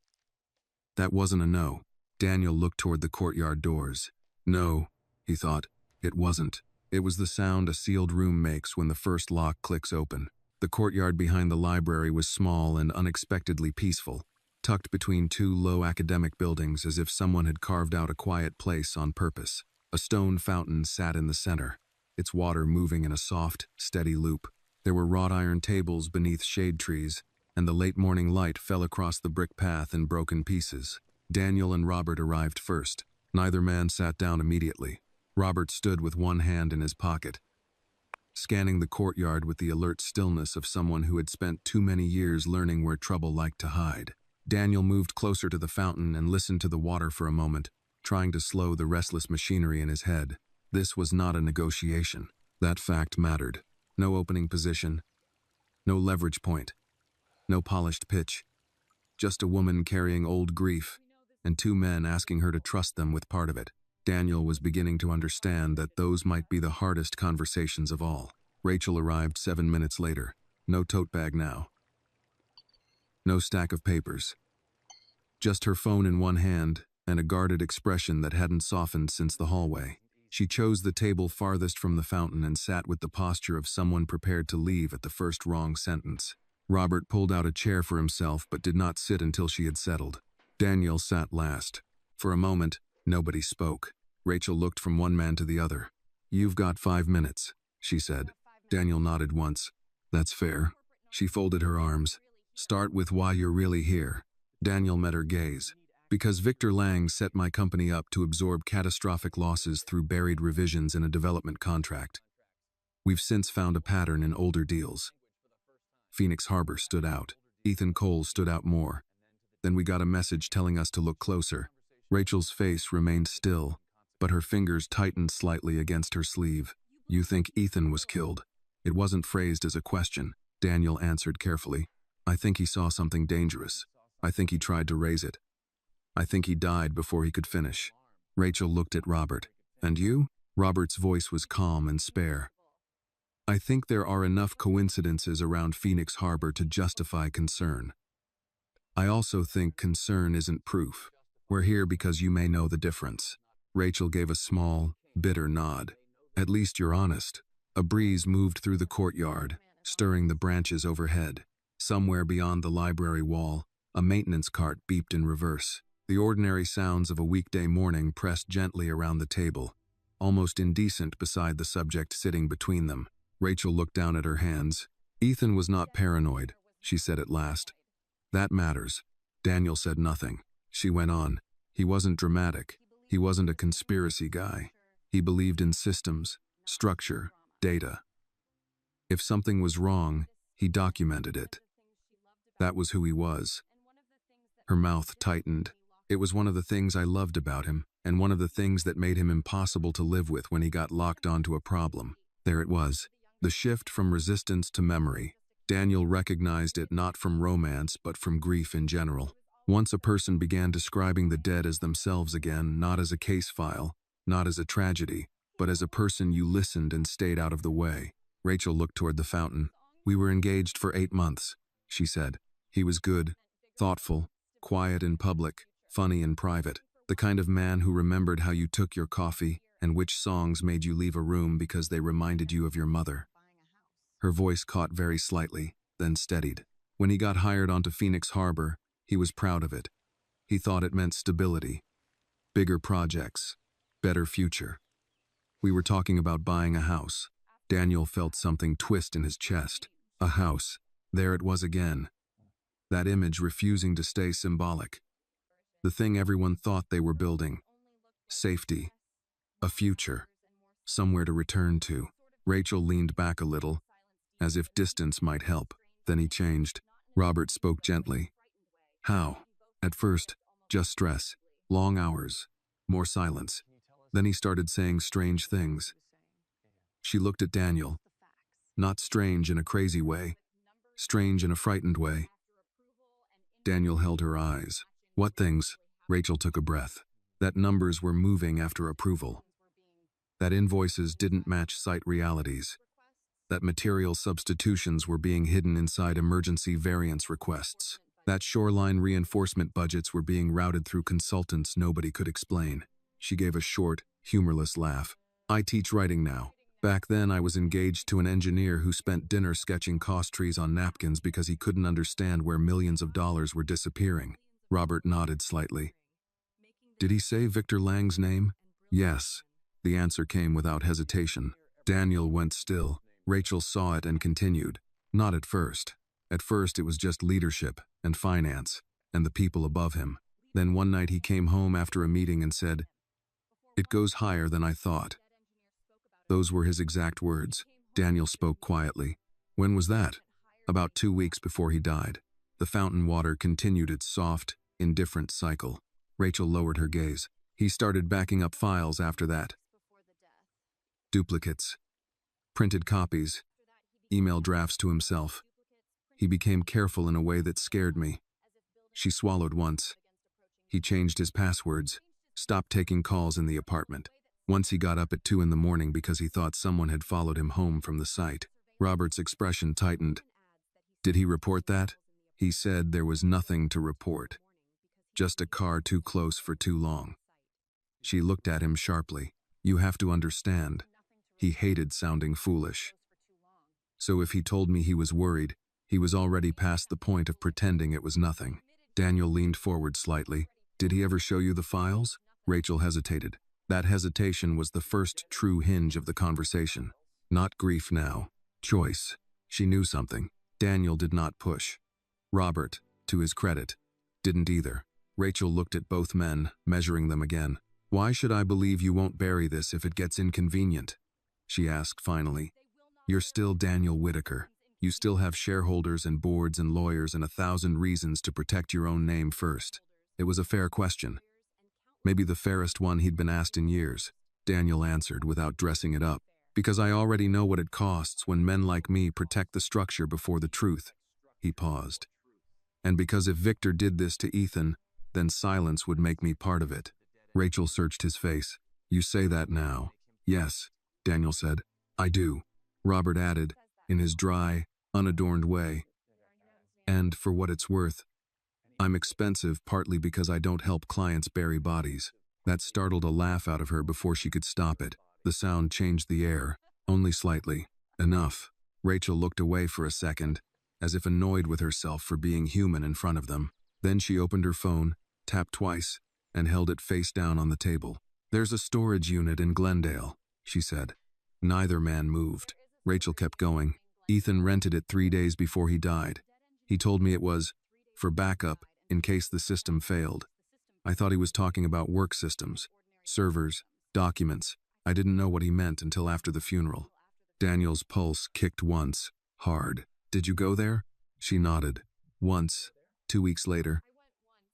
That wasn't a no. Daniel looked toward the courtyard doors. No, he thought. It wasn't. It was the sound a sealed room makes when the first lock clicks open. The courtyard behind the library was small and unexpectedly peaceful, tucked between two low academic buildings as if someone had carved out a quiet place on purpose. A stone fountain sat in the center, its water moving in a soft, steady loop. There were wrought iron tables beneath shade trees, and the late morning light fell across the brick path in broken pieces. Daniel and Robert arrived first. Neither man sat down immediately. Robert stood with one hand in his pocket, scanning the courtyard with the alert stillness of someone who had spent too many years learning where trouble liked to hide. Daniel moved closer to the fountain and listened to the water for a moment, trying to slow the restless machinery in his head. This was not a negotiation. That fact mattered. No opening position, no leverage point, no polished pitch. Just a woman carrying old grief, and two men asking her to trust them with part of it. Daniel was beginning to understand that those might be the hardest conversations of all. Rachel arrived 7 minutes later. No tote bag now. No stack of papers. Just her phone in one hand and a guarded expression that hadn't softened since the hallway. She chose the table farthest from the fountain and sat with the posture of someone prepared to leave at the first wrong sentence. Robert pulled out a chair for himself but did not sit until she had settled. Daniel sat last. For a moment, nobody spoke. Rachel looked from one man to the other. "You've got 5 minutes," she said. Daniel nodded once. That's fair. She folded her arms. Start with why you're really here. Daniel met her gaze. Because Victor Lang set my company up to absorb catastrophic losses through buried revisions in a development contract. We've since found a pattern in older deals. Phoenix Harbor stood out. Ethan Cole stood out more. Then we got a message telling us to look closer. Rachel's face remained still, but her fingers tightened slightly against her sleeve. You think Ethan was killed? It wasn't phrased as a question. Daniel answered carefully. I think he saw something dangerous. I think he tried to raise it. I think he died before he could finish. Rachel looked at Robert. And you? Robert's voice was calm and spare. I think there are enough coincidences around Phoenix Harbor to justify concern. I also think concern isn't proof. We're here because you may know the difference. Rachel gave a small, bitter nod. At least you're honest. A breeze moved through the courtyard, stirring the branches overhead. Somewhere beyond the library wall, a maintenance cart beeped in reverse. The ordinary sounds of a weekday morning pressed gently around the table, almost indecent beside the subject sitting between them. Rachel looked down at her hands. Ethan was not paranoid, she said at last. That matters. Daniel said nothing. She went on. He wasn't dramatic. He wasn't a conspiracy guy. He believed in systems, structure, data. If something was wrong, he documented it. That was who he was. Her mouth tightened. It was one of the things I loved about him, and one of the things that made him impossible to live with when he got locked onto a problem. There it was. The shift from resistance to memory. Daniel recognized it not from romance, but from grief in general. Once a person began describing the dead as themselves again, not as a case file, not as a tragedy, but as a person you listened and stayed out of the way. Rachel looked toward the fountain. We were engaged for 8 months, she said. He was good, thoughtful, quiet in public, funny in private. The kind of man who remembered how you took your coffee and which songs made you leave a room because they reminded you of your mother. Her voice caught very slightly, then steadied. When he got hired onto Phoenix Harbor, he was proud of it. He thought it meant stability, bigger projects, better future. We were talking about buying a house. Daniel felt something twist in his chest. A house. There it was again. That image refusing to stay symbolic. The thing everyone thought they were building. Safety. A future. Somewhere to return to. Rachel leaned back a little, as if distance might help. Then he changed. Robert spoke gently. How? At first, just stress. Long hours. More silence. Then he started saying strange things. She looked at Daniel. Not strange in a crazy way. Strange in a frightened way. Daniel held her eyes. What things? Rachel took a breath. That numbers were moving after approval. That invoices didn't match site realities. That material substitutions were being hidden inside emergency variance requests. That shoreline reinforcement budgets were being routed through consultants nobody could explain. She gave a short, humorless laugh. I teach writing now. Back then I was engaged to an engineer who spent dinner sketching cost trees on napkins because he couldn't understand where millions of dollars were disappearing. Robert nodded slightly. Did he say Victor Lang's name? Yes. The answer came without hesitation. Daniel went still. Rachel saw it and continued. Not at first. At first it was just leadership and finance and the people above him. Then one night he came home after a meeting and said, "It goes higher than I thought." Those were his exact words. Daniel spoke quietly. When was that? About 2 weeks before he died. The fountain water continued its soft, indifferent cycle. Rachel lowered her gaze. He started backing up files after that. Duplicates. Printed copies. Email drafts to himself. He became careful in a way that scared me. She swallowed once. He changed his passwords, stopped taking calls in the apartment. Once he got up at 2 in the morning because he thought someone had followed him home from the site. Robert's expression tightened. Did he report that? He said there was nothing to report. Just a car too close for too long. She looked at him sharply. You have to understand. He hated sounding foolish. So if he told me he was worried, he was already past the point of pretending it was nothing. Daniel leaned forward slightly. Did he ever show you the files? Rachel hesitated. That hesitation was the first true hinge of the conversation. Not grief now. Choice. She knew something. Daniel did not push. Robert, to his credit, didn't either. Rachel looked at both men, measuring them again. "Why should I believe you won't bury this if it gets inconvenient?" she asked finally. "You're still Daniel Whitaker. You still have shareholders and boards and lawyers and 1,000 reasons to protect your own name first." It was a fair question. Maybe the fairest one he'd been asked in years. Daniel answered without dressing it up. "Because I already know what it costs when men like me protect the structure before the truth." He paused. "And because if Victor did this to Ethan, then silence would make me part of it." Rachel searched his face. "You say that now." "Yes," Daniel said. "I do," Robert added, in his dry, unadorned way. "And for what it's worth, I'm expensive partly because I don't help clients bury bodies." That startled a laugh out of her before she could stop it. The sound changed the air, only slightly. "Enough." Rachel looked away for a second, as if annoyed with herself for being human in front of them. Then she opened her phone, tapped twice, and held it face down on the table. "There's a storage unit in Glendale," she said. Neither man moved. Rachel kept going. "Ethan rented it 3 days before he died. He told me it was for backup in case the system failed. I thought he was talking about work systems, servers, documents. I didn't know what he meant until after the funeral." Daniel's pulse kicked once, hard. "Did you go there?" She nodded. "Once, 2 weeks later."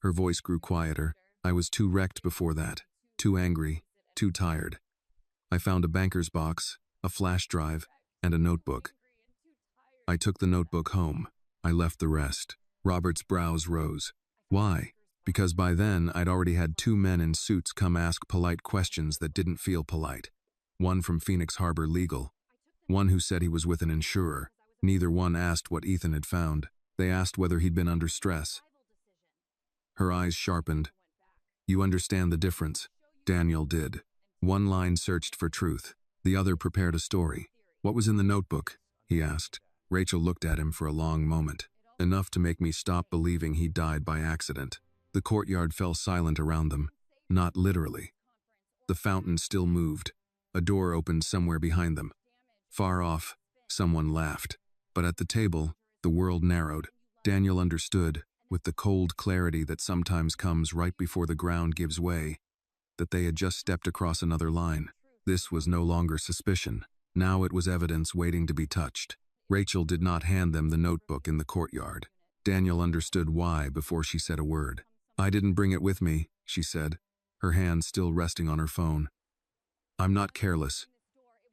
Her voice grew quieter. "I was too wrecked before that. Too angry. Too tired. I found a banker's box, a flash drive, and a notebook. I took the notebook home. I left the rest." Robert's brows rose. "Why?" "Because by then I'd already had 2 men in suits come ask polite questions that didn't feel polite. One from Phoenix Harbor Legal. One who said he was with an insurer. Neither one asked what Ethan had found. They asked whether he'd been under stress." Her eyes sharpened. "You understand the difference?" Daniel did. One line searched for truth. The other prepared a story. "What was in the notebook?" he asked. Rachel looked at him for a long moment. "Enough to make me stop believing he died by accident." The courtyard fell silent around them. Not literally. The fountain still moved. A door opened somewhere behind them. Far off, someone laughed. But at the table, the world narrowed. Daniel understood, with the cold clarity that sometimes comes right before the ground gives way, that they had just stepped across another line. This was no longer suspicion. Now it was evidence waiting to be touched. Rachel did not hand them the notebook in the courtyard. Daniel understood why before she said a word. "I didn't bring it with me," she said, her hand still resting on her phone. "I'm not careless,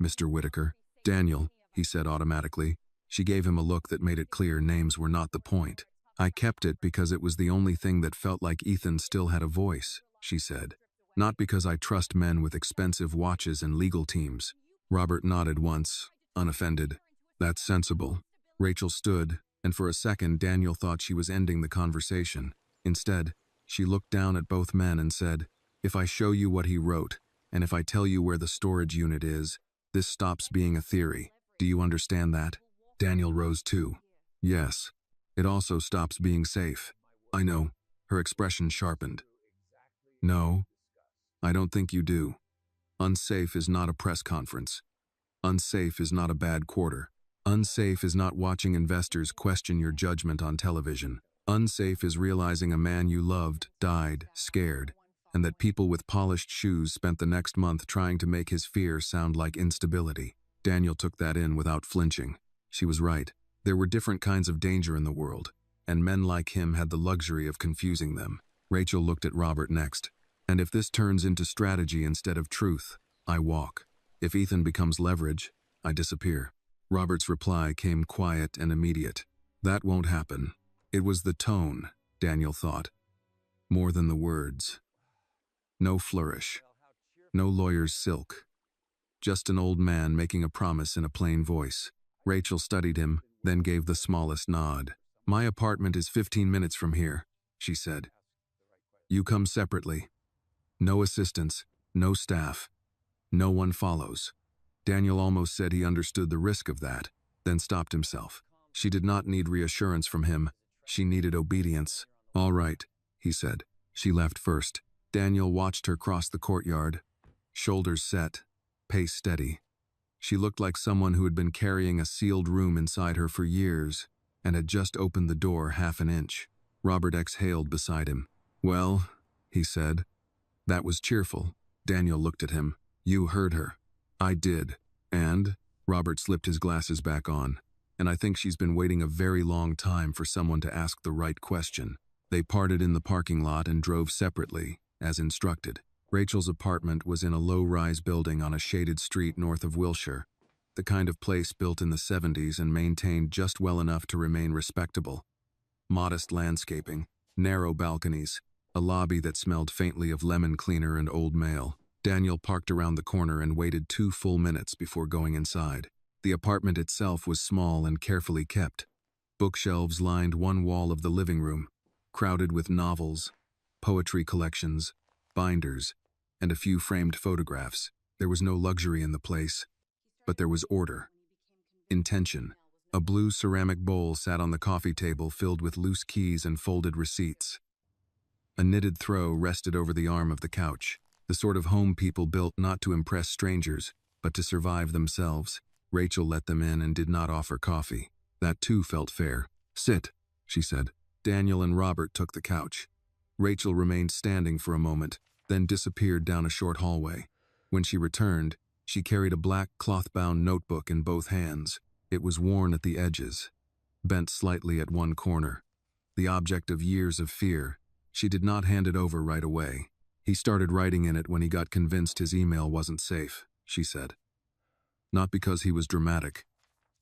Mr. Whitaker." "Daniel," he said automatically. She gave him a look that made it clear names were not the point. "I kept it because it was the only thing that felt like Ethan still had a voice," she said. "Not because I trust men with expensive watches and legal teams." Robert nodded once, unoffended. "That's sensible." Rachel stood, and for a second Daniel thought she was ending the conversation. Instead, she looked down at both men and said, "If I show you what he wrote, and if I tell you where the storage unit is, this stops being a theory. Do you understand that?" Daniel rose too. "Yes. It also stops being safe." "I know." Her expression sharpened. "No, I don't think you do. Unsafe is not a press conference. Unsafe is not a bad quarter. Unsafe is not watching investors question your judgment on television. Unsafe is realizing a man you loved died, scared, and that people with polished shoes spent the next month trying to make his fear sound like instability." Daniel took that in without flinching. She was right. There were different kinds of danger in the world, and men like him had the luxury of confusing them. Rachel looked at Robert next. "And if this turns into strategy instead of truth, I walk. If Ethan becomes leverage, I disappear." Robert's reply came quiet and immediate. "That won't happen." It was the tone, Daniel thought, more than the words. No flourish. No lawyer's silk. Just an old man making a promise in a plain voice. Rachel studied him, then gave the smallest nod. "My apartment is 15 minutes from here," she said. "You come separately. No assistants, no staff. No one follows." Daniel almost said he understood the risk of that, then stopped himself. She did not need reassurance from him. She needed obedience. "All right," he said. She left first. Daniel watched her cross the courtyard, shoulders set, pace steady. She looked like someone who had been carrying a sealed room inside her for years and had just opened the door half an inch. Robert exhaled beside him. "Well," he said. That was cheerful. Daniel looked at him. "You heard her." "I did. And?" Robert slipped his glasses back on. "And I think she's been waiting a very long time for someone to ask the right question." They parted in the parking lot and drove separately, as instructed. Rachel's apartment was in a low-rise building on a shaded street north of Wilshire, the kind of place built in the 70s and maintained just well enough to remain respectable. Modest landscaping, narrow balconies, a lobby that smelled faintly of lemon cleaner and old mail. Daniel parked around the corner and waited 2 full minutes before going inside. The apartment itself was small and carefully kept. Bookshelves lined one wall of the living room, crowded with novels, poetry collections, binders, and a few framed photographs. There was no luxury in the place, but there was order, intention. A blue ceramic bowl sat on the coffee table filled with loose keys and folded receipts. A knitted throw rested over the arm of the couch, the sort of home people built not to impress strangers, but to survive themselves. Rachel let them in and did not offer coffee. That too felt fair. "Sit," she said. Daniel and Robert took the couch. Rachel remained standing for a moment, then disappeared down a short hallway. When she returned, she carried a black cloth-bound notebook in both hands. It was worn at the edges, bent slightly at one corner. The object of years of fear. She did not hand it over right away. "He started writing in it when he got convinced his email wasn't safe," she said. "Not because he was dramatic.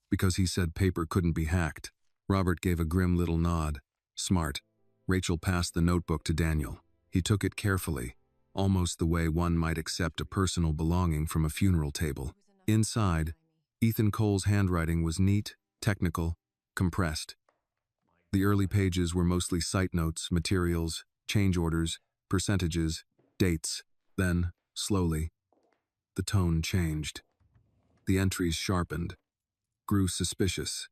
Because he said paper couldn't be hacked." Robert gave a grim little nod. "Smart." Rachel passed the notebook to Daniel. He took it carefully, almost the way one might accept a personal belonging from a funeral table. Inside, Ethan Cole's handwriting was neat, technical, compressed. The early pages were mostly site notes, materials, change orders, percentages, dates. Then, slowly, the tone changed. The entries sharpened, grew suspicious,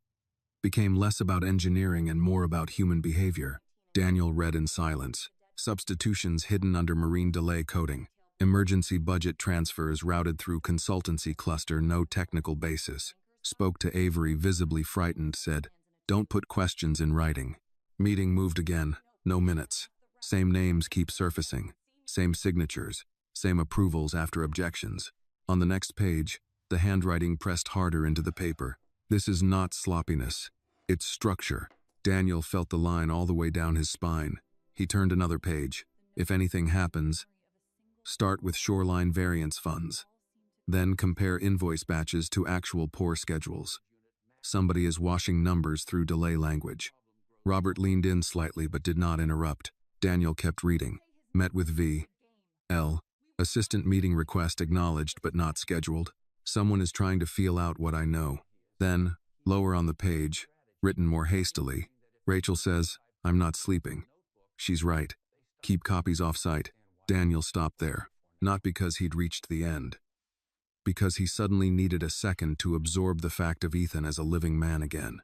became less about engineering and more about human behavior. Daniel read in silence. Substitutions hidden under marine delay coding. Emergency budget transfers routed through consultancy cluster, no technical basis. Spoke to Avery, visibly frightened, said, "Don't put questions in writing." Meeting moved again. No minutes. Same names keep surfacing. Same signatures. Same approvals after objections. On the next page, the handwriting pressed harder into the paper. "This is not sloppiness. It's structure." Daniel felt the line all the way down his spine. He turned another page. "If anything happens, start with shoreline variance funds. Then compare invoice batches to actual pour schedules. Somebody is washing numbers through delay language." Robert leaned in slightly but did not interrupt. Daniel kept reading. "Met with V. L. Assistant meeting request acknowledged but not scheduled. Someone is trying to feel out what I know." Then, lower on the page, written more hastily, Rachel says, "I'm not sleeping." She's right. Keep copies off-site. Daniel stopped there, not because he'd reached the end, because he suddenly needed a second to absorb the fact of Ethan as a living man again.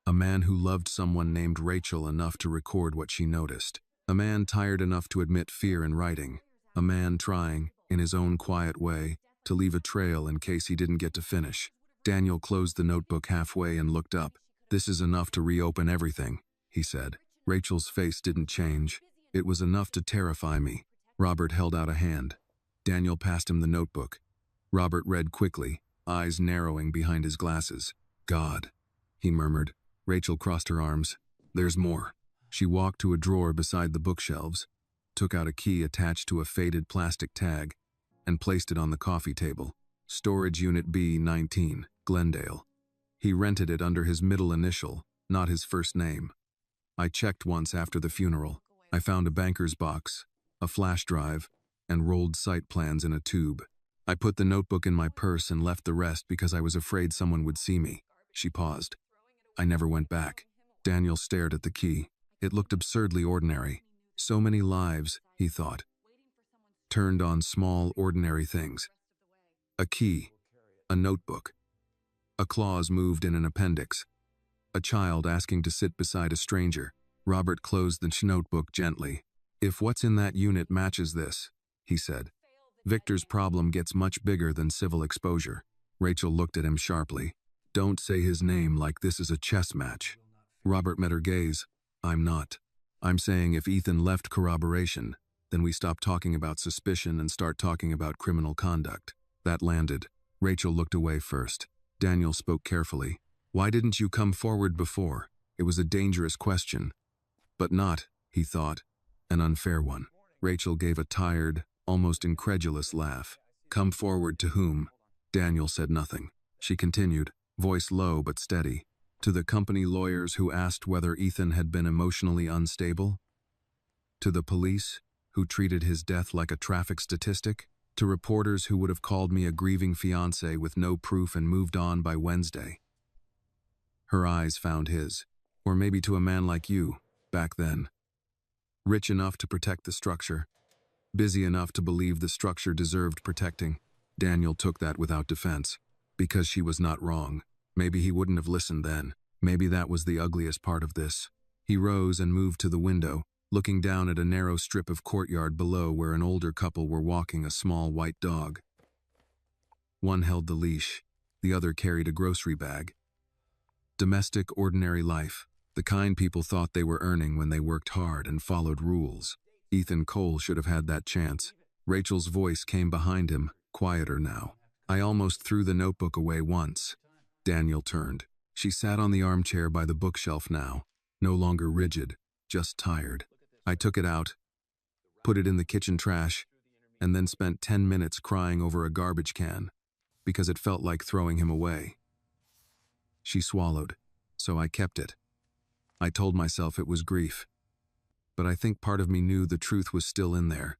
A man who loved someone named Rachel enough to record what she noticed. A man tired enough to admit fear in writing. A man trying, in his own quiet way, to leave a trail in case he didn't get to finish. Daniel closed the notebook halfway and looked up. "This is enough to reopen everything," he said. Rachel's face didn't change. "It was enough to terrify me." Robert held out a hand. Daniel passed him the notebook. Robert read quickly, eyes narrowing behind his glasses. "God," he murmured. Rachel crossed her arms. "There's more." She walked to a drawer beside the bookshelves, took out a key attached to a faded plastic tag, and placed it on the coffee table. "Storage Unit B-19, Glendale." He rented it under his middle initial, not his first name. "I checked once after the funeral. I found a banker's box, a flash drive, and rolled site plans in a tube. I put the notebook in my purse and left the rest because I was afraid someone would see me." She paused. "I never went back." Daniel stared at the key. It looked absurdly ordinary. So many lives, he thought, turned on small, ordinary things. A key, a notebook. A clause moved in an appendix. A child asking to sit beside a stranger. Robert closed the notebook gently. "If what's in that unit matches this," he said, "Victor's problem gets much bigger than civil exposure." Rachel looked at him sharply. Don't say his name like this is a chess match. Robert met her gaze. I'm not. I'm saying if Ethan left corroboration, then we stop talking about suspicion and start talking about criminal conduct. That landed. Rachel looked away first. Daniel spoke carefully. Why didn't you come forward before? It was a dangerous question. But not, he thought, an unfair one. Rachel gave a tired, almost incredulous laugh. Come forward to whom? Daniel said nothing. She continued, voice low but steady. To the company lawyers who asked whether Ethan had been emotionally unstable? To the police, who treated his death like a traffic statistic? To reporters who would have called me a grieving fiancé with no proof and moved on by Wednesday? Her eyes found his. Or maybe to a man like you, back then. Rich enough to protect the structure. Busy enough to believe the structure deserved protecting. Daniel took that without defense. Because she was not wrong. Maybe he wouldn't have listened then. Maybe that was the ugliest part of this. He rose and moved to the window, looking down at a narrow strip of courtyard below where an older couple were walking a small white dog. One held the leash. The other carried a grocery bag. Domestic, ordinary life. The kind people thought they were earning when they worked hard and followed rules. Ethan Cole should have had that chance. Rachel's voice came behind him, quieter now. I almost threw the notebook away once. Daniel turned. She sat on the armchair by the bookshelf now, no longer rigid, just tired. I took it out, put it in the kitchen trash, and then spent 10 minutes crying over a garbage can, because it felt like throwing him away. She swallowed, so I kept it. I told myself it was grief. But I think part of me knew the truth was still in there,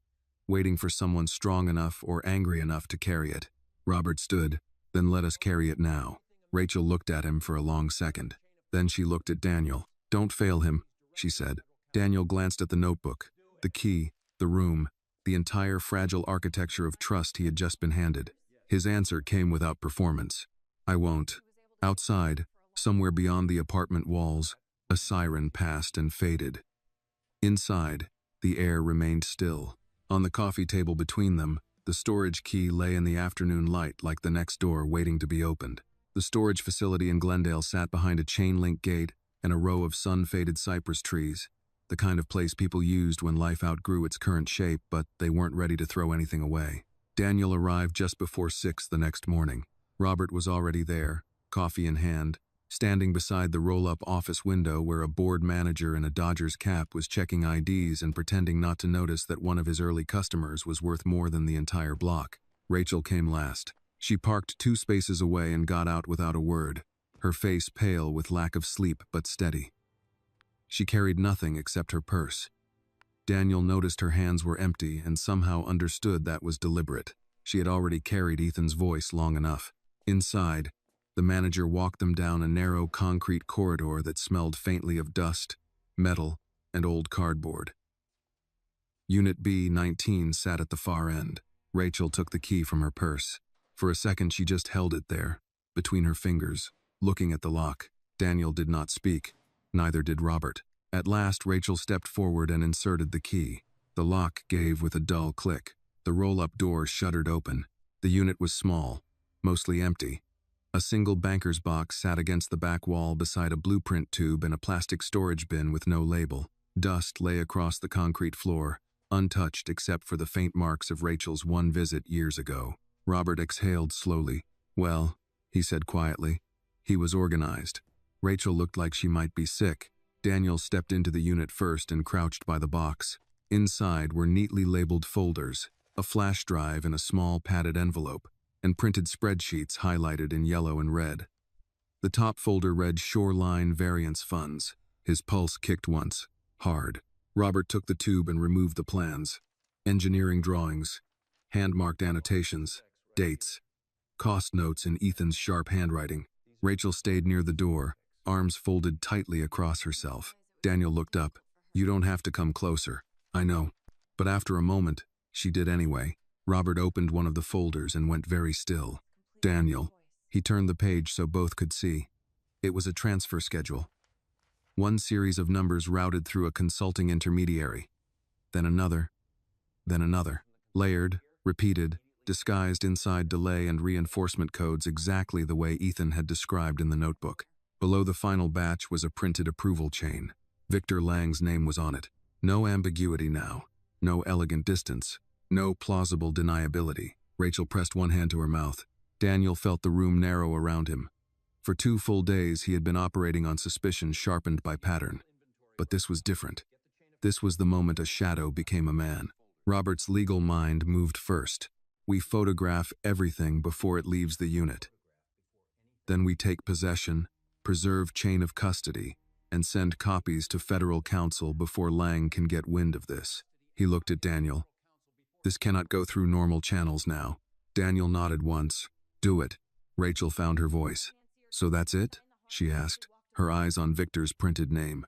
waiting for someone strong enough or angry enough to carry it. Robert stood, then let us carry it now. Rachel looked at him for a long second. Then she looked at Daniel. Don't fail him, she said. Daniel glanced at the notebook, the key, the room, the entire fragile architecture of trust he had just been handed. His answer came without performance. I won't. Outside, somewhere beyond the apartment walls, a siren passed and faded. Inside, the air remained still. On the coffee table between them, the storage key lay in the afternoon light like the next door waiting to be opened. The storage facility in Glendale sat behind a chain-link gate and a row of sun-faded cypress trees, the kind of place people used when life outgrew its current shape, but they weren't ready to throw anything away. Daniel arrived just before 6 the next morning. Robert was already there, coffee in hand, standing beside the roll-up office window where a board manager in a Dodgers cap was checking IDs and pretending not to notice that one of his early customers was worth more than the entire block. Rachel came last. She parked 2 spaces away and got out without a word, her face pale with lack of sleep but steady. She carried nothing except her purse. Daniel noticed her hands were empty and somehow understood that was deliberate. She had already carried Ethan's voice long enough. Inside, the manager walked them down a narrow concrete corridor that smelled faintly of dust, metal, and old cardboard. Unit B-19 sat at the far end. Rachel took the key from her purse. For a second she just held it there, between her fingers, looking at the lock. Daniel did not speak. Neither did Robert. At last Rachel stepped forward and inserted the key. The lock gave with a dull click. The roll-up door shuddered open. The unit was small, mostly empty. A single banker's box sat against the back wall beside a blueprint tube and a plastic storage bin with no label. Dust lay across the concrete floor, untouched except for the faint marks of Rachel's one visit years ago. Robert exhaled slowly. Well, he said quietly. He was organized. Rachel looked like she might be sick. Daniel stepped into the unit first and crouched by the box. Inside were neatly labeled folders, a flash drive in a small padded envelope, and printed spreadsheets highlighted in yellow and red. The top folder read Shoreline Variance Funds. His pulse kicked once, hard. Robert took the tube and removed the plans. Engineering drawings, hand-marked annotations, dates, cost notes in Ethan's sharp handwriting. Rachel stayed near the door, arms folded tightly across herself. Daniel looked up. You don't have to come closer. I know. But after a moment, she did anyway. Robert opened one of the folders and went very still. Daniel. He turned the page so both could see. It was a transfer schedule. One series of numbers routed through a consulting intermediary. Then another. Then another. Layered, repeated, disguised inside delay and reinforcement codes exactly the way Ethan had described in the notebook. Below the final batch was a printed approval chain. Victor Lang's name was on it. No ambiguity now. No elegant distance. No plausible deniability. Rachel pressed one hand to her mouth. Daniel felt the room narrow around him. For 2 full days he had been operating on suspicion sharpened by pattern. But this was different. This was the moment a shadow became a man. Robert's legal mind moved first. We photograph everything before it leaves the unit. Then we take possession, preserve chain of custody, and send copies to federal counsel before Lang can get wind of this. He looked at Daniel. This cannot go through normal channels now. Daniel nodded once. Do it. Rachel found her voice. So that's it? She asked, her eyes on Victor's printed name.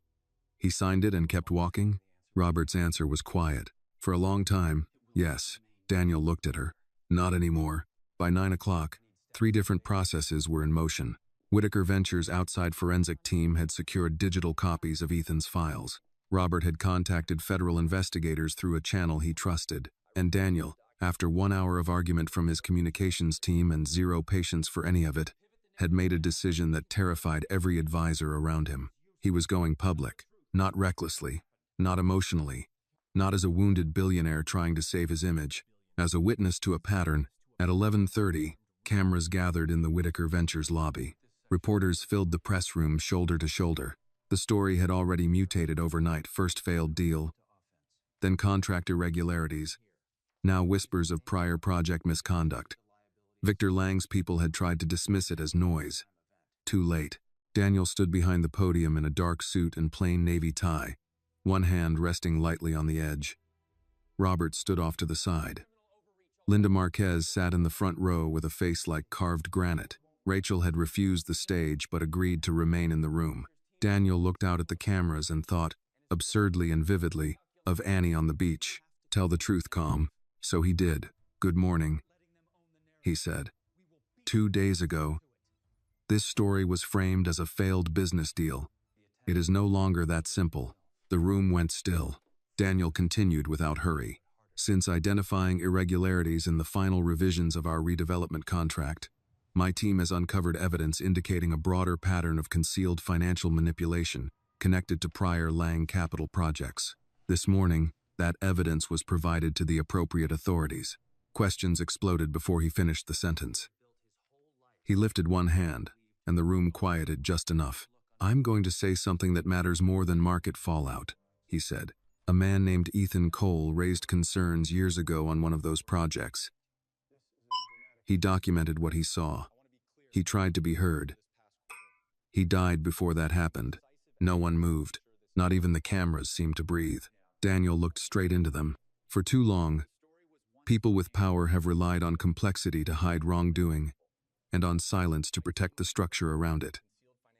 He signed it and kept walking? Robert's answer was quiet. For a long time, yes. Daniel looked at her. Not anymore. By 9 o'clock, 3 different processes were in motion. Whitaker Ventures' outside forensic team had secured digital copies of Ethan's files. Robert had contacted federal investigators through a channel he trusted. And Daniel, after 1 hour of argument from his communications team and 0 patience for any of it, had made a decision that terrified every advisor around him. He was going public, not recklessly, not emotionally, not as a wounded billionaire trying to save his image. As a witness to a pattern, at 11:30, cameras gathered in the Whitaker Ventures lobby. Reporters filled the press room shoulder to shoulder. The story had already mutated overnight. First failed deal, then contract irregularities, now whispers of prior project misconduct. Victor Lang's people had tried to dismiss it as noise. Too late. Daniel stood behind the podium in a dark suit and plain navy tie, one hand resting lightly on the edge. Robert stood off to the side. Linda Marquez sat in the front row with a face like carved granite. Rachel had refused the stage but agreed to remain in the room. Daniel looked out at the cameras and thought, absurdly and vividly, of Annie on the beach. Tell the truth, calm. So he did. Good morning, he said. 2 days ago, this story was framed as a failed business deal. It is no longer that simple. The room went still. Daniel continued without hurry. Since identifying irregularities in the final revisions of our redevelopment contract, my team has uncovered evidence indicating a broader pattern of concealed financial manipulation connected to prior Lang capital projects. This morning, that evidence was provided to the appropriate authorities. Questions exploded before he finished the sentence. He lifted one hand, and the room quieted just enough. I'm going to say something that matters more than market fallout, he said. A man named Ethan Cole raised concerns years ago on one of those projects. He documented what he saw. He tried to be heard. He died before that happened. No one moved. Not even the cameras seemed to breathe. Daniel looked straight into them. For too long, people with power have relied on complexity to hide wrongdoing, and on silence to protect the structure around it.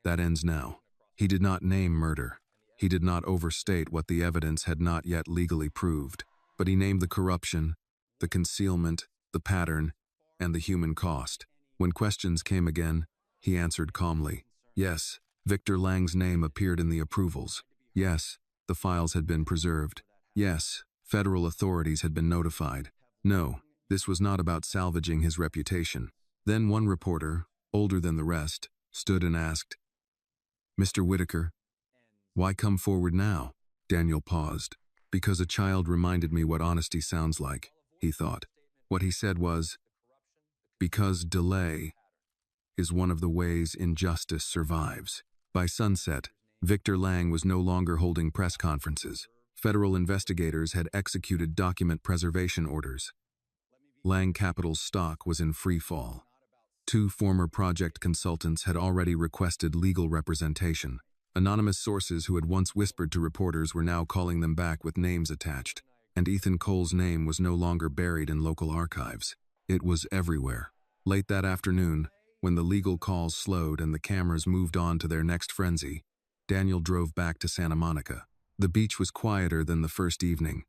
That ends now. He did not name murder. He did not overstate what the evidence had not yet legally proved, but he named the corruption, the concealment, the pattern, and the human cost. When questions came again, he answered calmly. Yes, Victor Lang's name appeared in the approvals. Yes, the files had been preserved. Yes, federal authorities had been notified. No, this was not about salvaging his reputation. Then one reporter, older than the rest, stood and asked, Mr. Whitaker, why come forward now? Daniel paused. Because a child reminded me what honesty sounds like, he thought. What he said was, because delay is one of the ways injustice survives. By sunset, Victor Lang was no longer holding press conferences. Federal investigators had executed document preservation orders. Lang Capital's stock was in free fall. 2 former project consultants had already requested legal representation. Anonymous sources who had once whispered to reporters were now calling them back with names attached, and Ethan Cole's name was no longer buried in local archives. It was everywhere. Late that afternoon, when the legal calls slowed and the cameras moved on to their next frenzy, Daniel drove back to Santa Monica. The beach was quieter than the first evening.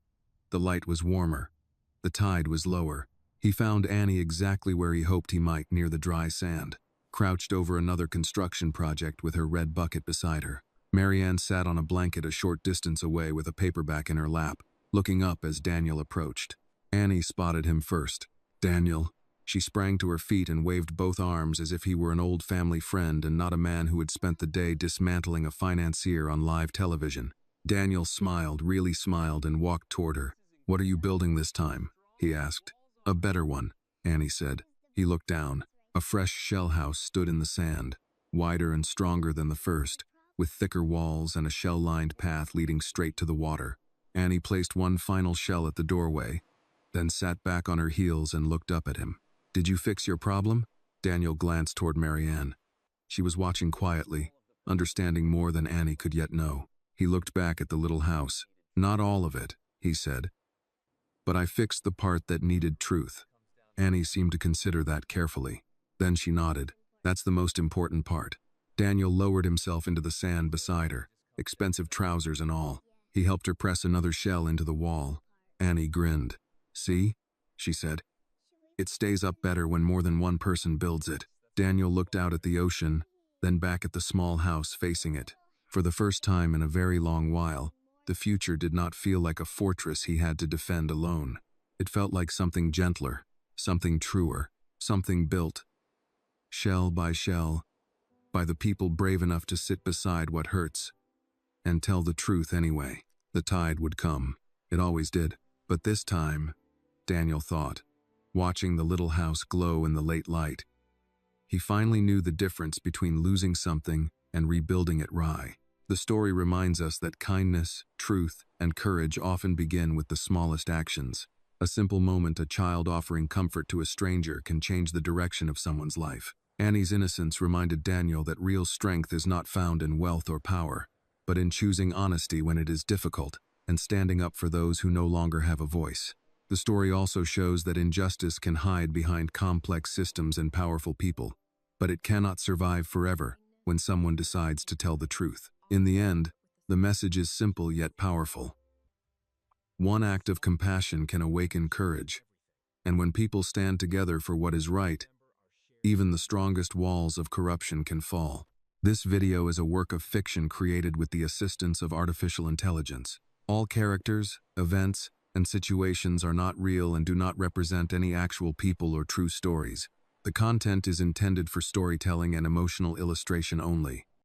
The light was warmer. The tide was lower. He found Annie exactly where he hoped he might, near the dry sand, crouched over another construction project with her red bucket beside her. Marianne sat on a blanket a short distance away with a paperback in her lap, looking up as Daniel approached. Annie spotted him first. Daniel. She sprang to her feet and waved both arms as if he were an old family friend and not a man who had spent the day dismantling a financier on live television. Daniel smiled, really smiled, and walked toward her. "What are you building this time?" he asked. "A better one," Annie said. He looked down. A fresh shell house stood in the sand, wider and stronger than the first, with thicker walls and a shell-lined path leading straight to the water. Annie placed one final shell at the doorway, then sat back on her heels and looked up at him. "Did you fix your problem?" Daniel glanced toward Marianne. She was watching quietly, understanding more than Annie could yet know. He looked back at the little house. "Not all of it," he said. "But I fixed the part that needed truth." Annie seemed to consider that carefully. Then she nodded. "That's the most important part." Daniel lowered himself into the sand beside her, expensive trousers and all. He helped her press another shell into the wall. Annie grinned. "See?" she said. "It stays up better when more than one person builds it." Daniel looked out at the ocean, then back at the small house facing it. For the first time in a very long while, the future did not feel like a fortress he had to defend alone. It felt like something gentler, something truer, something built, shell by shell, by the people brave enough to sit beside what hurts and tell the truth anyway. The tide would come. It always did. But this time, Daniel thought, watching the little house glow in the late light, he finally knew the difference between losing something and rebuilding it right. The story reminds us that kindness, truth, and courage often begin with the smallest actions. A simple moment, a child offering comfort to a stranger, can change the direction of someone's life. Annie's innocence reminded Daniel that real strength is not found in wealth or power, but in choosing honesty when it is difficult and standing up for those who no longer have a voice. The story also shows that injustice can hide behind complex systems and powerful people, but it cannot survive forever when someone decides to tell the truth. In the end, the message is simple yet powerful. One act of compassion can awaken courage, and when people stand together for what is right, even the strongest walls of corruption can fall. This video is a work of fiction created with the assistance of artificial intelligence. All characters, events, and situations are not real and do not represent any actual people or true stories. The content is intended for storytelling and emotional illustration only.